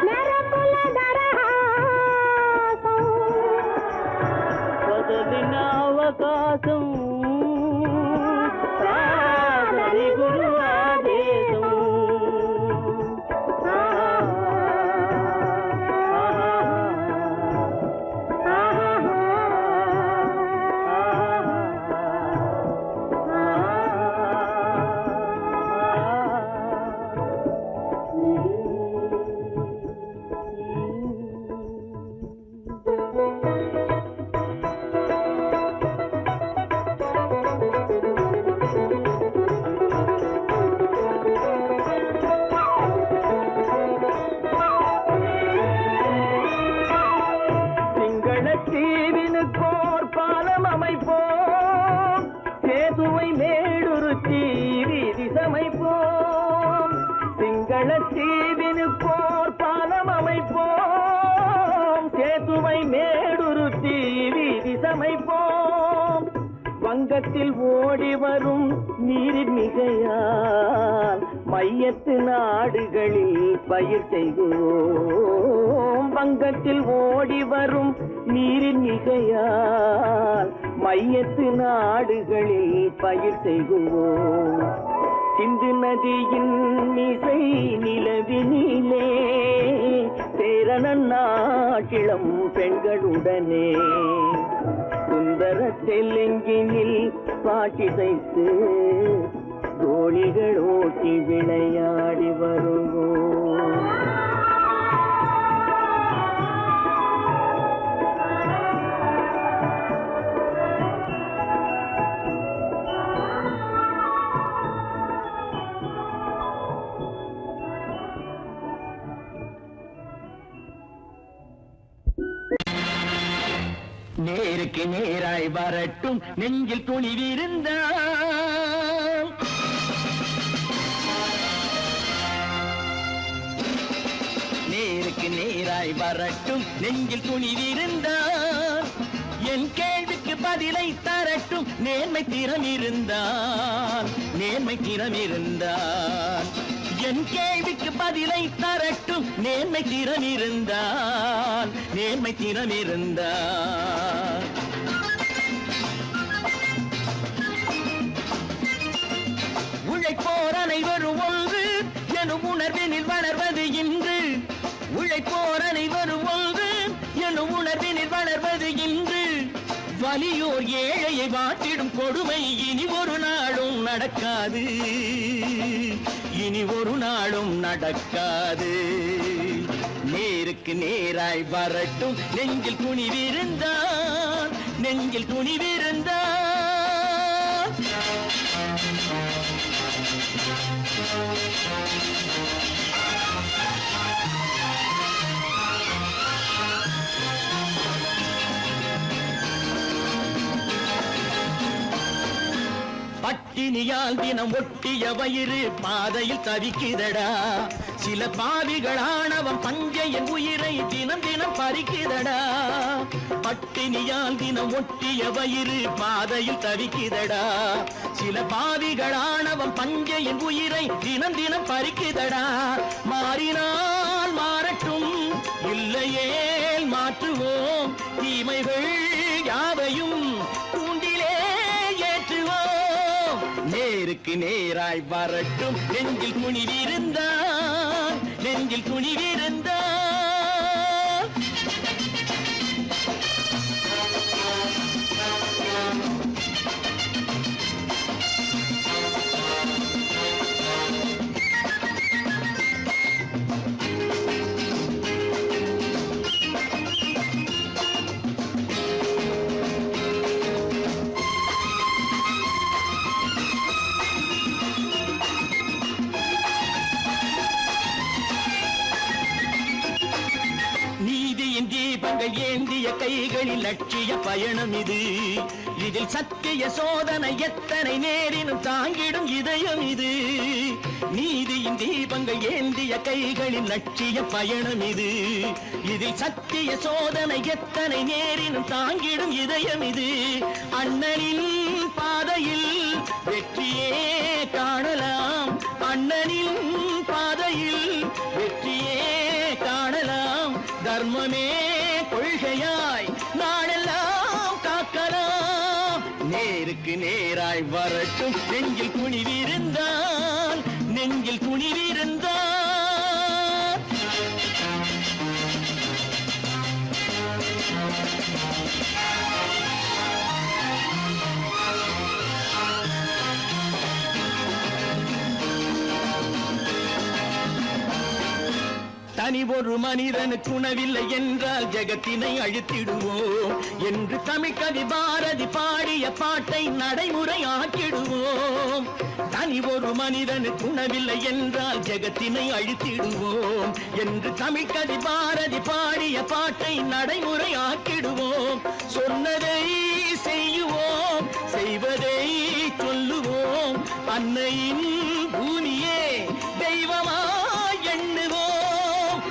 B: మెరపుల దరహాసం వదలిన అవకాశం సాదరి గురు ఆదేశం. தீவினுக்கோர் பாலம் அமைப்போம், சேதுவை மேடுருத்தி வீதி சமைப்போம். சிங்கள தீவினுக்கோர் பாலம் அமைப்போம், சேதுவை மேடுருத்தி வீதி சமைப்போம். வங்கத்தில் ஓடி வரும் நீரின் மிகையால் மையத்து நாடுகளில் பயிர் செய்கிறோம். வங்கத்தில் ஓடி வரும் நீரின் மிகையால் மையத்து நாடுகளில் பயிர் செய்கிறோம். சிந்து நதியின் மிசை நிலவினிலே சேரணன் நாட்டிளம் பெண்களுடனே சுந்தர தெலுங்கினில் பாட்டிசைத்து தோழிகள் ஓட்டி விளையாடி வருவோம். நேருக்கு நேராய் வரட்டும் நெஞ்சில் துணிவிருந்தால் நேருக்கு நேராய் வரட்டும் நெஞ்சில் துணிவிருந்தால் என் கேள்விக்கு பதிலை தரட்டும் நேர்மை திறம் இருந்தால் என் கேள்விக்கு பதிலை தரட்டும் நேர்மை திறம் இருந்தால் உழைப்போர் அனைவரும் ஒன்று எனும் உணர்வினில் வளர்வது இன்று உழைப்போர் அனைவரும் ஒன்று எனும் உணர்வினில் வளர்வது இன்று வலியோர் ஏழையை வாட்டிடும் கொடுமை இனி ஒரு நாளும் நடக்காது நேருக்கு நேராய் வரட்டும் நெஞ்சில் துணிவிருந்தால் பட்டினியால் தினம் ஒட்டிய வயிறு பாதையில் தவிக்குதடா சில பாவிகளானவன் பஞ்சையின் உயிரை தினம் தினம் பறிக்குதடா பட்டினியால் தினம் ஒட்டிய வயிறு பாதையில் தவிக்குதடா சில பாவிகளானவன் பஞ்சையின் உயிரை தினம் தினம் பறிக்குதடா மாறினால் மாறட்டும் இல்லையே மாற்றுவோம் தீமைகள் யாவையும் கூண்டிலே ஏற்றுவோம் நேருக்கு நேராய் வரட்டும் நெஞ்சில் துணிவிருந்தால் தீபங்கள் ஏந்திய கைகளில் லட்சிய பயணம் இது இதில் சத்திய சோதனை எத்தனை நேரினும் தாங்கிடும் இதயம் இது நீதியின் தீபங்கள் ஏந்திய கைகளில் லட்சிய பயணம் இது இதில் சத்திய சோதனை எத்தனை நேரினும் தாங்கிடும் இதயம் இது அண்ணனின் பாதையில் வெற்றியே காணலாம் அண்ணனின் பாதையில் வெற்றியே காணலாம் தர்மமே கொள்கையாய் நாளெல்லாம் காக்கலாம் நேருக்கு நேராய் வரட்டும் நெஞ்சில் துணிவிருந்தால் தனி ஒரு மனிதனுக்கு உணவில்லை என்றால் ஜெகத்தினை அழித்திடுவோம் என்று தமிழ்கவி பாரதி பாடிய பாட்டை நடைமுறையாக்கிடுவோம் தனி ஒரு மனிதனுக்கு உணவில்லை என்றால் ஜெகத்தினை அழித்திடுவோம் என்று தமிழ்கவி பாரதி பாடிய பாட்டை நடைமுறையாக்கிடுவோம் சொன்னதை செய்யுவோம் செய்வதை சொல்லுவோம் அன்னையின் பூமியே தெய்வமா எண்ணுவோம்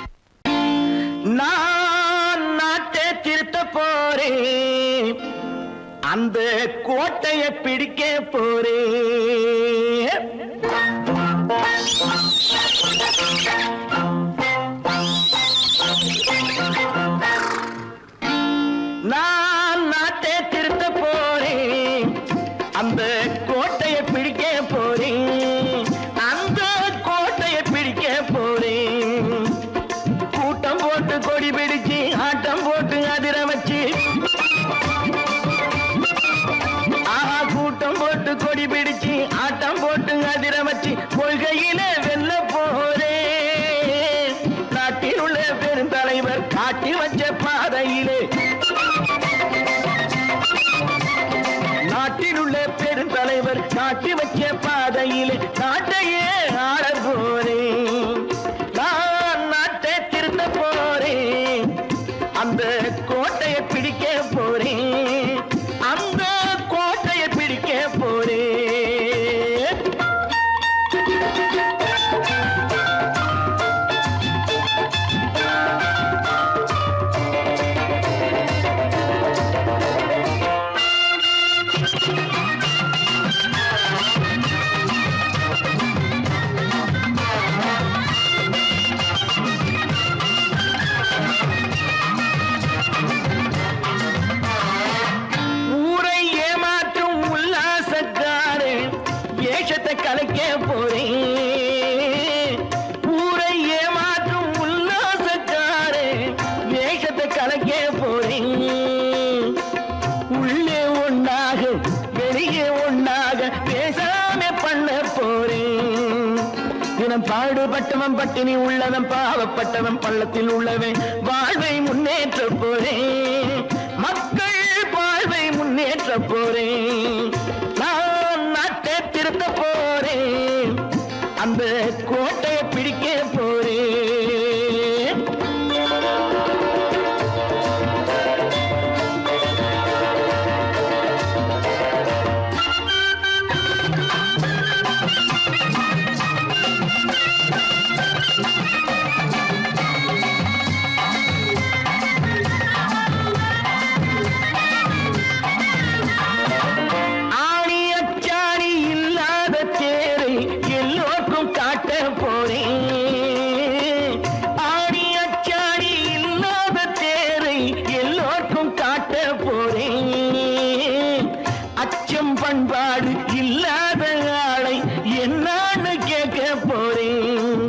B: நான் நாட்டை திருத்த போறேன் அந்த கோட்டையை பிடிக்க போறேன் நான் நாட்டை திருத்த போறேன் அந்த கோட்டையை பிடிக்க போறேன் அந்த கோட்டையை பிடிக்க போறேன் கூட்டம் போட்டு கொடி பிடிச்சு ஆட்டம் போட்டு அதிர வச்சு கூட்டம் போட்டு கொடி பிடிச்சு ஆட்டம் போட்டு அதிர வச்சு கொள்கையில வெல்ல போறேன் நாட்டில் உள்ள பெருந்தலைவர் காட்டி வச்ச பாதையிலே நாட்டில் உள்ள பெருந்தலைவர் காட்டி வச்ச பாதையிலே நாட்டையே ஆள போறேன் நான் நாட்டை திருத்த போறேன் அந்த கோட்டையை பிடிக்க போறேன் ஊரை ஏமாற்றும் உல்லாசக்காரே வேஷத்தை கலைக்க போறேன். ஊரை ஏமாற்றும் உல்லாசக்காரே வேஷத்தை கலைக்க போறேன். உள்ளே ஒண்ணாக வெளியே ஒண்ணாக பேசாம பண்ண போறேன். தினம் பாடுபட்டவன் பட்டினி உள்ளவன் பாவப்பட்டவன் பள்ளத்தில் உள்ளவன் வாழ்வை முன்னேற்ற போறேன். மக்கள் வாழ்வை முன்னேற்ற போறேன். நான் நாட்டை திருத்த போறேன். அந்த கோட்டையை பிடிக்க போறேன். ஆணி அச்சாணி இல்லாத தேரை எல்லோருக்கும் காட்ட போறேன். ஆணி அச்சாணி இல்லாத தேரை எல்லோருக்கும் காட்ட போறேன். அச்சம் பண்பாடு இல்லாத ஆளை என்னான்னு கேட்க போறேன்.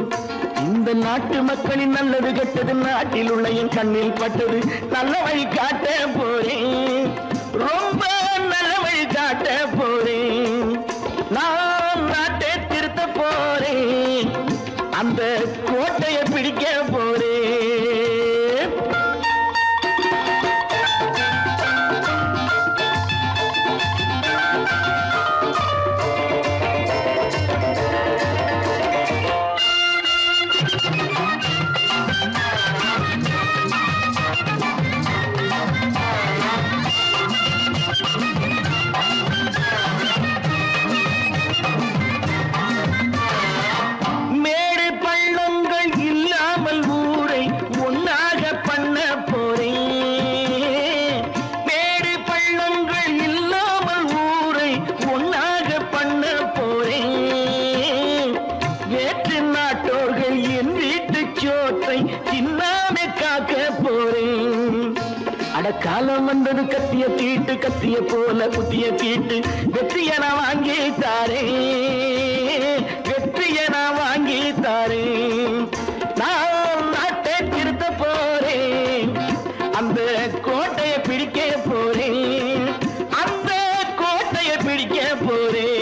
B: இந்த நாட்டு மக்களின் நல்லது கெட்டது நாட்டில் உள்ள என் கண்ணில் பட்டது நல்ல வழி காட்ட போறேன். ரொம்ப நல்ல வழி காட்ட போறேன். நான் நாட்டை திருத்த போறேன். அந்த கோட்டையை பிடிக்க போறேன். மேடு பள்ளங்கள் இல்லாமல் ஊரை ஒன்னாக பண்ண போறேன். மேடு பள்ளங்கள் இல்லாமல் ஊரை ஒன்னாக பண்ண போறேன். வேற்று நாட்டோர்கள் என் வீட்டு சோற்றை தின்னாமே காக்க போறேன். அடக்காலம் வந்தது கத்திய தீட்டு கத்திய போல குத்திய தீட்டு வெற்றிய நான் வாங்கி தாரேன். வெற்றிய நான் வாங்கி தாரேன். நான் நாட்டை திருத்த போறேன். அந்த கோட்டையை பிடிக்க போறேன். அந்த கோட்டையை பிடிக்க போறேன்.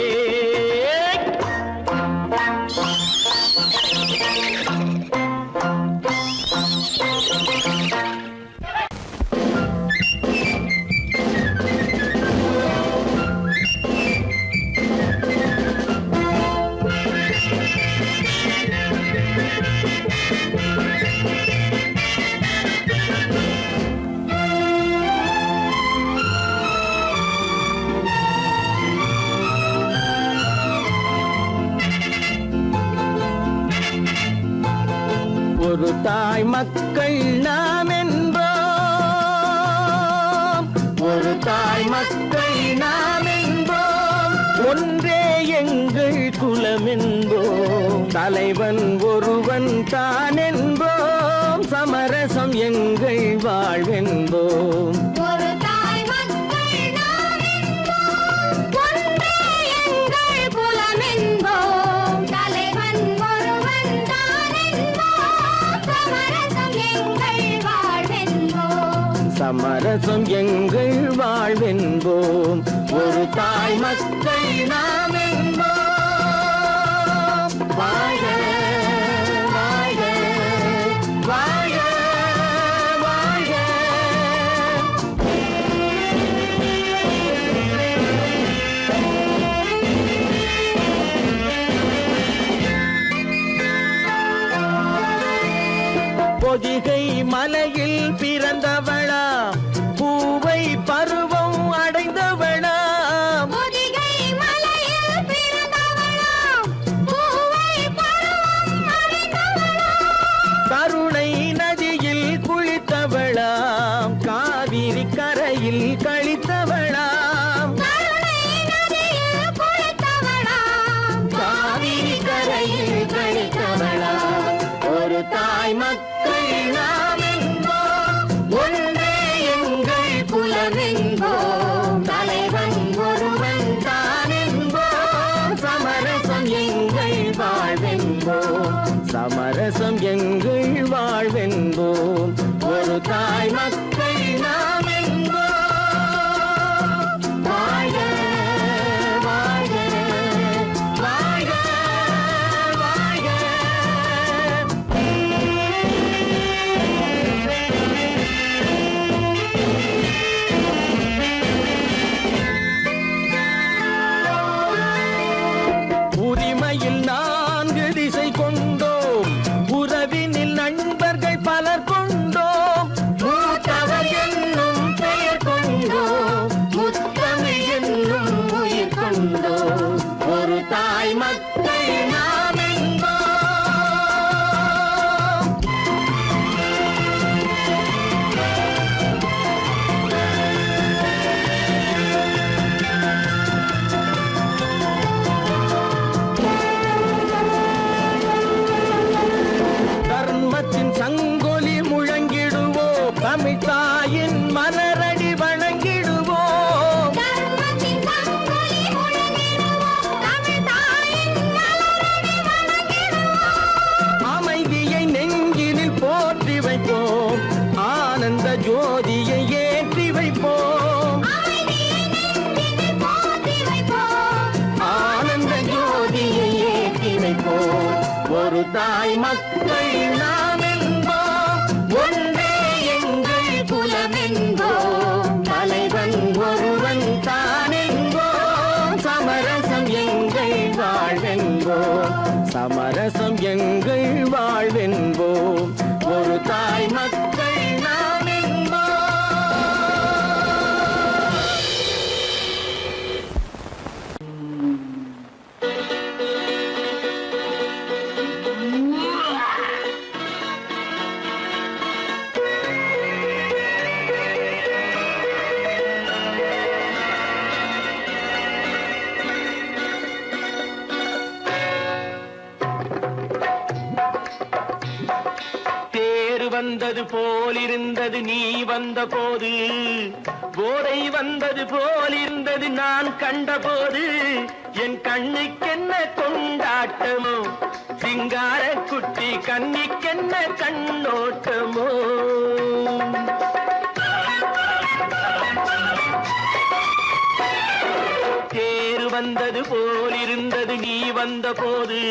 B: ஒரு தாய் மக்கள் நாம் என்போம். ஒரு தாய் மக்கள் நாம் என்போம். ஒன்றே எங்கள் குலம் என்போம். தலைவன் ஒருவன் தான் என்போம். சமரசம் எங்கள் வாழ்வென்போம்.
C: ஒரு தாய் மக்கள் நாம் என்போம். ஒன்றே எங்கள் குலம் என்போம். தலைவன் ஒருவன் தான் என்போம். சமரசம் எங்கள் வாழ்வென்போம்.
B: சமரசம் எங்கள் வாழ்வென்போம். ஒரு தாய் மக்கள் நாம் என்போம். வாழ்க வாழ்க வாழ்க வாழ்க. பொதிகை மலையில் பிறந்தவளா பூவை பருவம் அடைந்தவளா.
C: பொதிகை மலையில் பிறந்தவளாம். பூவை
B: தாய் மக்கள் நாம் என்போம், ஒன்றே எங்கள் குலம் என்போம், தலைவன் ஒருவன் தான் என்போம், சமரசம் எங்கள் வாழ்வென்போம், சமரசம் எங்கள் வாழ்வென்போம், ஒரு தாய் மக்கள் நாம் என்போம். வாழ்க வாழ்க வாழ்க வாழ்க. உரிமையில் 4 திசை கொண்டோம், உறவினில் நண்பர்கள் பலர் கொண்டோம், மூத்தவர் என்னும் பெயர் கொண்டோம், முத்தமிழ் என்னும் உயிர் கொண்டோம், ஒரு தாய் மக்கள் நாம் என்போம். தர்மத்தின் சங்கொலி முழங்கிடுவோம், தமிழ் தாயின் மலரடி வணங்கிடுவோம்,
C: தர்மத்தின் சங்கொலி முழங்கிடுவோம், தமிழ் தாயின் மலரடி வணங்கிடுவோம்.
B: அமைதியை நெஞ்சினில் போற்றி வைப்போம், ஆனந்த ஜோதியை ஏற்றி வைப்போம்,
C: அமைதியை நெஞ்சினில் போற்றி வைப்போம்,
B: ஆனந்த ஜோதியை ஏற்றி வைப்போம், ஒரு தாய் மக்கள் நாம் என்போம், ஒன்றே எங்கள் குலம் என்போம், தலைவன் ஒருவன் தான் என்போம், சமரசம் எங்கள் வாழ்வென்போம், சமரசம் எங்கள் வாழ்வென்போம், ஒரு தாய் மக்கள் நாம் என்போம். தேர் வந்தது போலிருந்தது நீ வந்த போது, போதை வந்தது போலிருந்தது நான் கண்டபோது, என் கண்ணுக்கென்ன கொண்டாட்டமோ, சிங்கார குட்டி கண்ணிக்கென்ன கண்ணோட்டமோ. தேர் வந்தது போலிருந்தது நீ வந்த போது,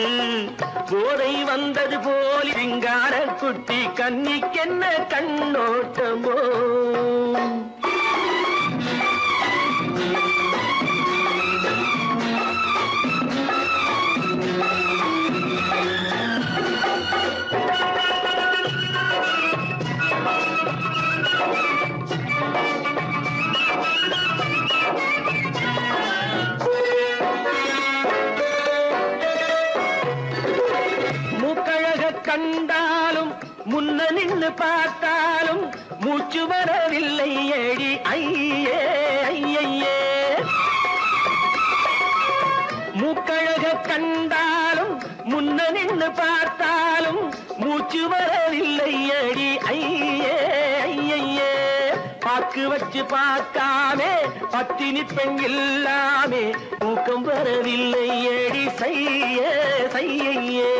B: போதை வந்தது போல் சிங்கார குட்டி கண்ணிக்கென்ன கண்ணோட்டமோ. மூக்கழக கண்டாலும் முன்ன நின்னு பார்த்தாலும் மூச்சு வரவில்லை ஏடி ஐயே ஐயே. மூக்கழக கண்டாலும் முன்ன நின்னு பார்த்தாலும் மூச்சு வரவில்லை ஏடி ஐயே ஐயே. பாக்கு வச்சு பார்க்காமே பத்தினி பெண் இல்லாமே தூக்கம் வரவில்லை ஏடி செய்ய செய்யே.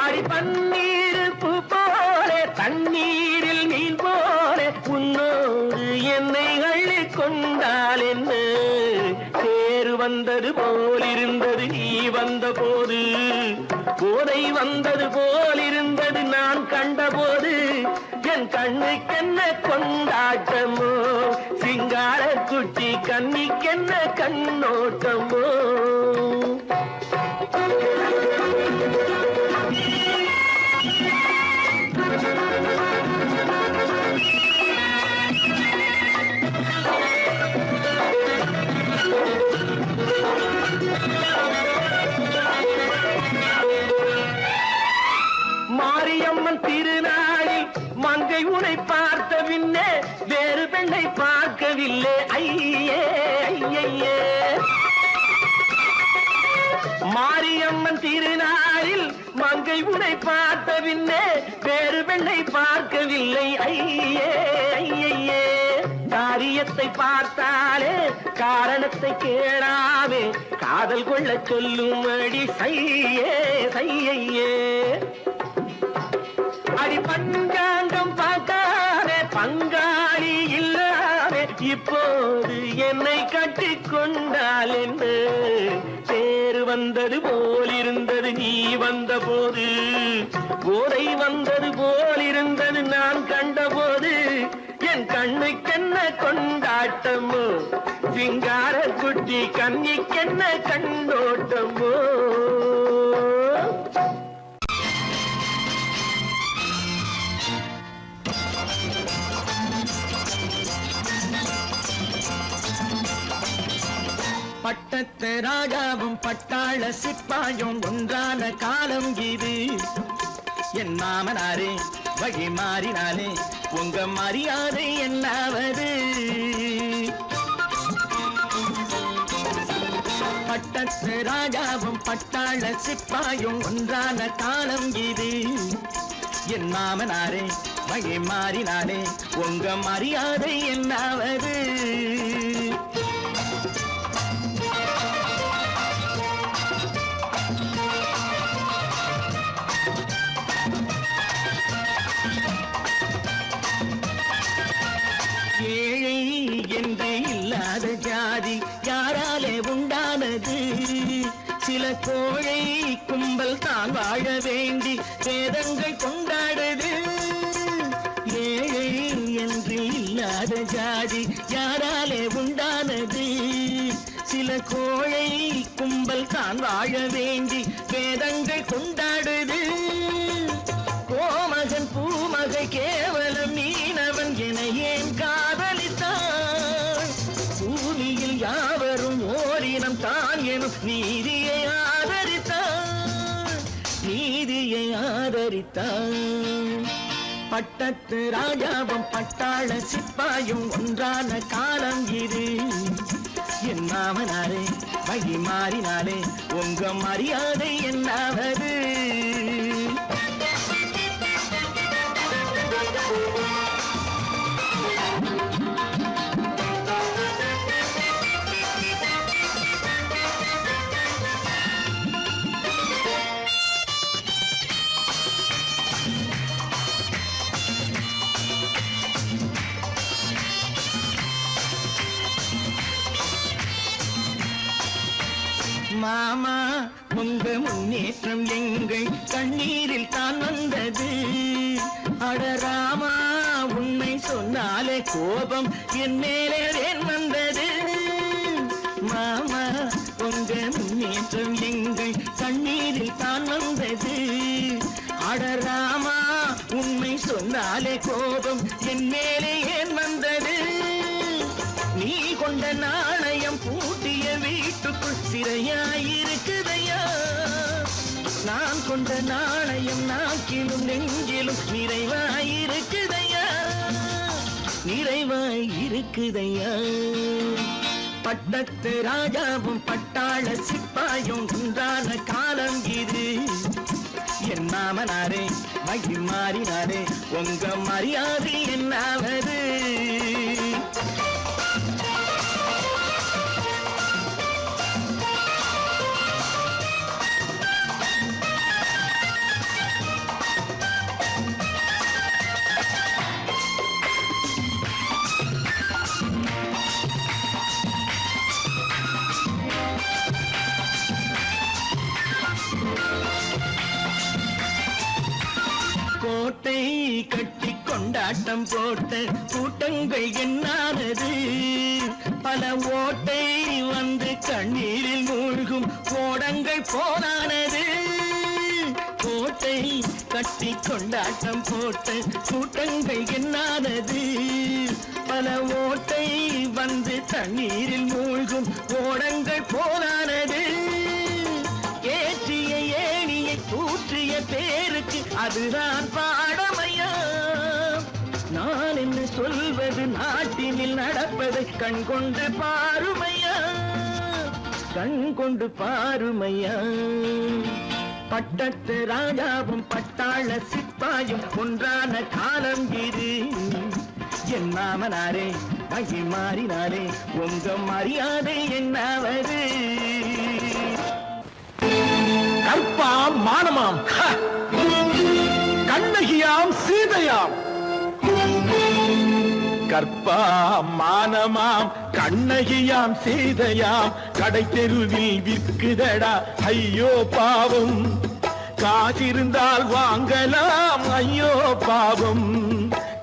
B: அடி பன்னீர் பூ போல தண்ணீரில் மீன் போல உன்னோடு என்னை அள்ளி கொண்டால் என்ன. தேர் வந்தது போலிருந்தது நீ வந்த போது, போதை வந்தது போலிருந்தது நான் கண்டபோது, என் கண்ணுக்கென்ன கொண்டாட்டமோ, சிங்கார குட்டி கண்ணிக்கென்ன கண்ணோட்டமோ. மாரியம்மன் திருநாளில் மங்கை உனை பார்த்த பின்னே வேறு பெண்ணை பார்க்கவில்லை ஐயே ஐயே. மாரியம்மன் திருநாளில் மங்கை உனை பார்த்த பின்னே வேறு பெண்ணை பார்க்கவில்லை ஐயே ஐயே. காரியத்தை பார்த்தாலே காரணத்தை கேளாவே காதல் கொள்ள சொல்லும்படி சையே சையே. அடி பஞ்சாங்கம் பார்க்காதே பங்காளி இல்லாதே இப்போது என்னை கட்டி கொண்டால் என்று தேர் வந்தது போல் இருந்தது நீ வந்த போது போதை வந்தது போல் இருந்தது நான் கண்டபோது என் கண்ணுக்கென்ன கொண்டாட்டமோ சிங்கார குட்டி கண்ணிக்கென்ன கண்டோட்டமோ. பட்டத்து ராஜாவும் பட்டாள சிப்பாயும் ஒன்றான காலம் இது. என் மாமனாரே வழி மாறினாலே உங்க மரியாதை என்னாவது. பட்டத்து ராஜாவும் பட்டாள சிப்பாயும் ஒன்றான காலம் இது. என் மாமனாரே வழி மாறினாலே உங்க மரியாதை என்னாவது. ஏழை என்று இல்லாத ஜாதி யாராலே உண்டானது. சில கோழை கும்பல் தான் வாழ வேண்டி வேதங்கள் கொண்டாடுது. ஏழை என்று இல்லாத ஜாதி யாராலே உண்டானது. சில கோழை கும்பல் தான் வாழ வேண்டி வேதங்கள் கொண்டாடுது. கோமகன் பூமகை கேவலம் மீனவன் என ஏன் காதலித்தான். பூமியில் யாவரும் ஓரினம் தான் எனும் நீதியை ஆதரித்தான். நீதியை ஆதரித்தான். பட்டத்து ராஜாவும் பட்டாள சிப்பாயும் ஒன்றான காலம் இது. என் மாமனாரே வழி மாறினாலே உங்க மரியாதை என்னாவது. மாமா உங்க முன்னேற்றம் எங்கள் கண்ணீரில் தான் வந்தது. அடராமா உண்மை சொன்னாலே கோபம் என் மேலே ஏன் வந்தது. மாமா உங்க முன்னேற்றம் எங்கள் கண்ணீரில் தான் வந்தது. அடராமா உண்மை சொன்னாலே கோபம் என் மேலே ஏன் வந்தது. நீ கொண்ட நாணயம் பூட்டிய வீட்டுக்குள் சிறையாயிருக்குதையா. நான் கொண்ட நாணயம் நாக்கிலும் நெஞ்சிலும் நிறைவாயிருக்குதையா. நிறைவாயிருக்குதையா. பட்டத்து ராஜாவும் பட்டாள சிப்பாயும் ஒன்றான காலம் இது. என் மாமனாரே வழி மாறினாரே உங்க மரியாதை என்னாவது. கோட்டை கட்டி கொண்டாட்டம் போட்ட கூட்டங்கள் என்னானது. பல ஓட்டை வந்து கண்ணீரில் மூழ்கும் ஓடங்கள் போனானது. கோட்டை கட்டி கொண்டாட்டம் போட்ட கூட்டங்கள் என்னானது. பல ஓட்டை வந்து தண்ணீரில் மூழ்கும் ஓடங்கள் போனானது. ஏற்றிய ஏணியை தூற்றிய பேருக்கு அதுதான் பாடமையா. நான் என்ன சொல்வது நாட்டினில் நடப்பதை கண் கொண்டு பாருமையா. கண் கொண்டு பாருமையா. பட்டத்து ராஜாவும் பட்டாள சிப்பாயும் ஒன்றான காலம் இது. என் மாமனாரே வகை மாறினாரே உங்க மரியாதை என்னாவது? கற்பாம் மானமாம் கண்ணகியாம் சீதையாம். கற்பாம் மானமாம் கண்ணகியாம் சீதையாம் கடை தெருவில் விற்குதடா ஐயோ பாவம். காசிருந்தால் வாங்கலாம் ஐயோ பாவம்.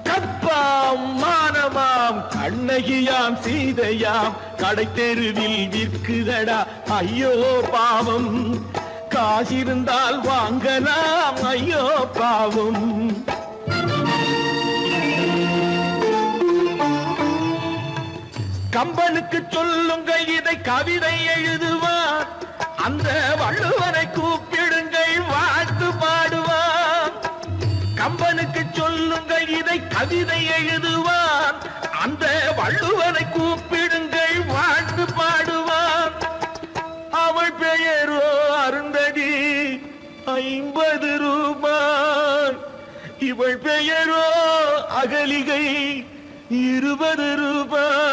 B: கற்பாம் மானமாம் கண்ணகியாம் சீதையாம் கடை தெருவில் விற்குதடா ஐயோ பாவம். காசிருந்தால் வாங்கலாம் ஐயோ பாவம். கம்பனுக்கு சொல்லுங்கள் இதை கவிதை எழுதுவார். அந்த வள்ளுவனை கூப்பிடுங்கள் வாழ்த்து பாடுவார். கம்பனுக்கு சொல்லுங்கள் இதை கவிதை எழுதுவார். அந்த வள்ளுவனை கூப்பிடுங்கள் வாழ்த்து பாடுவார். அவள் பெயரோ அருந்ததி 50 ரூபாய். இவள் பெயரோ அகலிகை 20 ரூபாய்.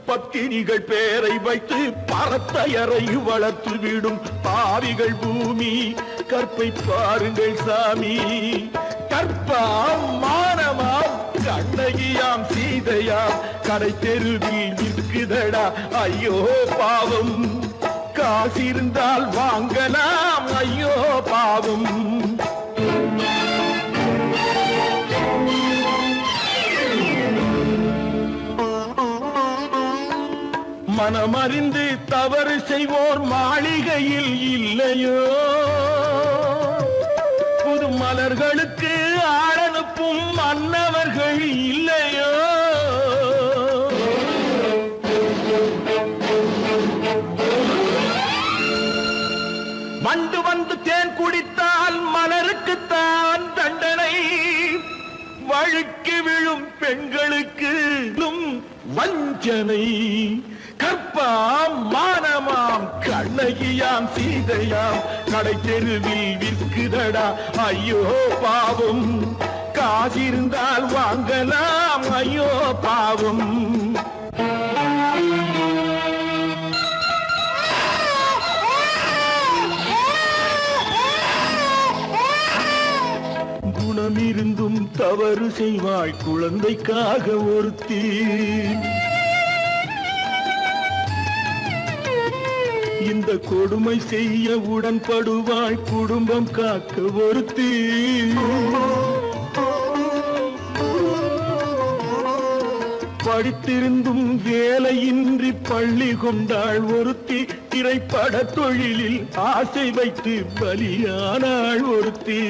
B: பத்தினிகள் பேரை வைத்து பரத்தையரை வளர்த்து விடும் பாவிகள் பூமி. கற்பை பாருங்கள் சாமி. கற்பாம் மானமாம் கண்ணகியாம் சீதையாம் கடை தெருவில் விற்குதடா ஐயோ பாவம். காசிருந்தால் வாங்கலாம் ஐயோ பாவம். மனமறிந்து தவறு செய்வோர் மாளிகையில் இல்லையோ? புது மலர்களுக்கு ஆளனுப்பும் மன்னவர்கள் இல்லையோ? வண்டு வந்து தேன் குடித்தால் மலருக்குத்தான் தண்டனை. வழுக்கி விழும் பெண்களுக்கு வஞ்சனை. கற்பாம் மானமாம் கண்ணகியாம் சீதையாம் கடை தெருவில் விற்குதடா ஐயோ பாவம். காசிருந்தால் வாங்கலாம் ஐயோ பாவம். குணமிருந்தும் தவறு செய்வாய் குழந்தைக்காக ஒருத்தி. இந்த கொடுமை செய்ய உடன்படுவாய் குடும்பம் காக்க ஒருத்தி. படித்திருந்தும் வேலையின்றி பள்ளி கொண்டாள் ஒருத்தி. திரைப்பட தொழிலில் ஆசை வைத்து பலியானாள் ஒருத்தி.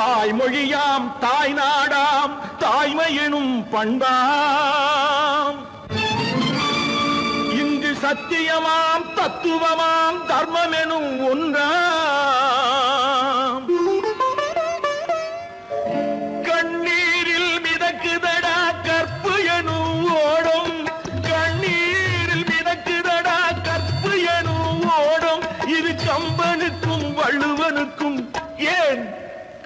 B: தாய்மொழியாம் தாய் நாடாம் தாய்மையெனும் பண்பாம். இங்கு சத்தியமாம் தத்துவமாம் தர்மமெனும் ஒன்றாம். கண்ணீரில் மிதக்குதடா கற்பு எனும் ஓடும். கண்ணீரில் மிதக்குதடா கற்பு எனும் ஓடும். இது கம்பனுக்கும் வள்ளுவனுக்கும் ஏன்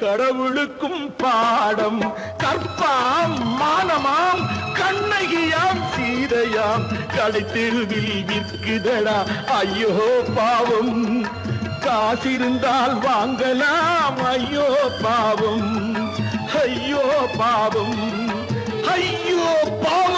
B: கடவுளுக்கும் பாடம். கற்பாம் மானமாம் கண்ணகியாம் சீதையாம் கடை தெருவில் விற்குதடா ஐயோ பாவம். காசிருந்தால் வாங்கலாம் ஐயோ பாவம். ஐயோ பாவம். ஐயோ பாவம்.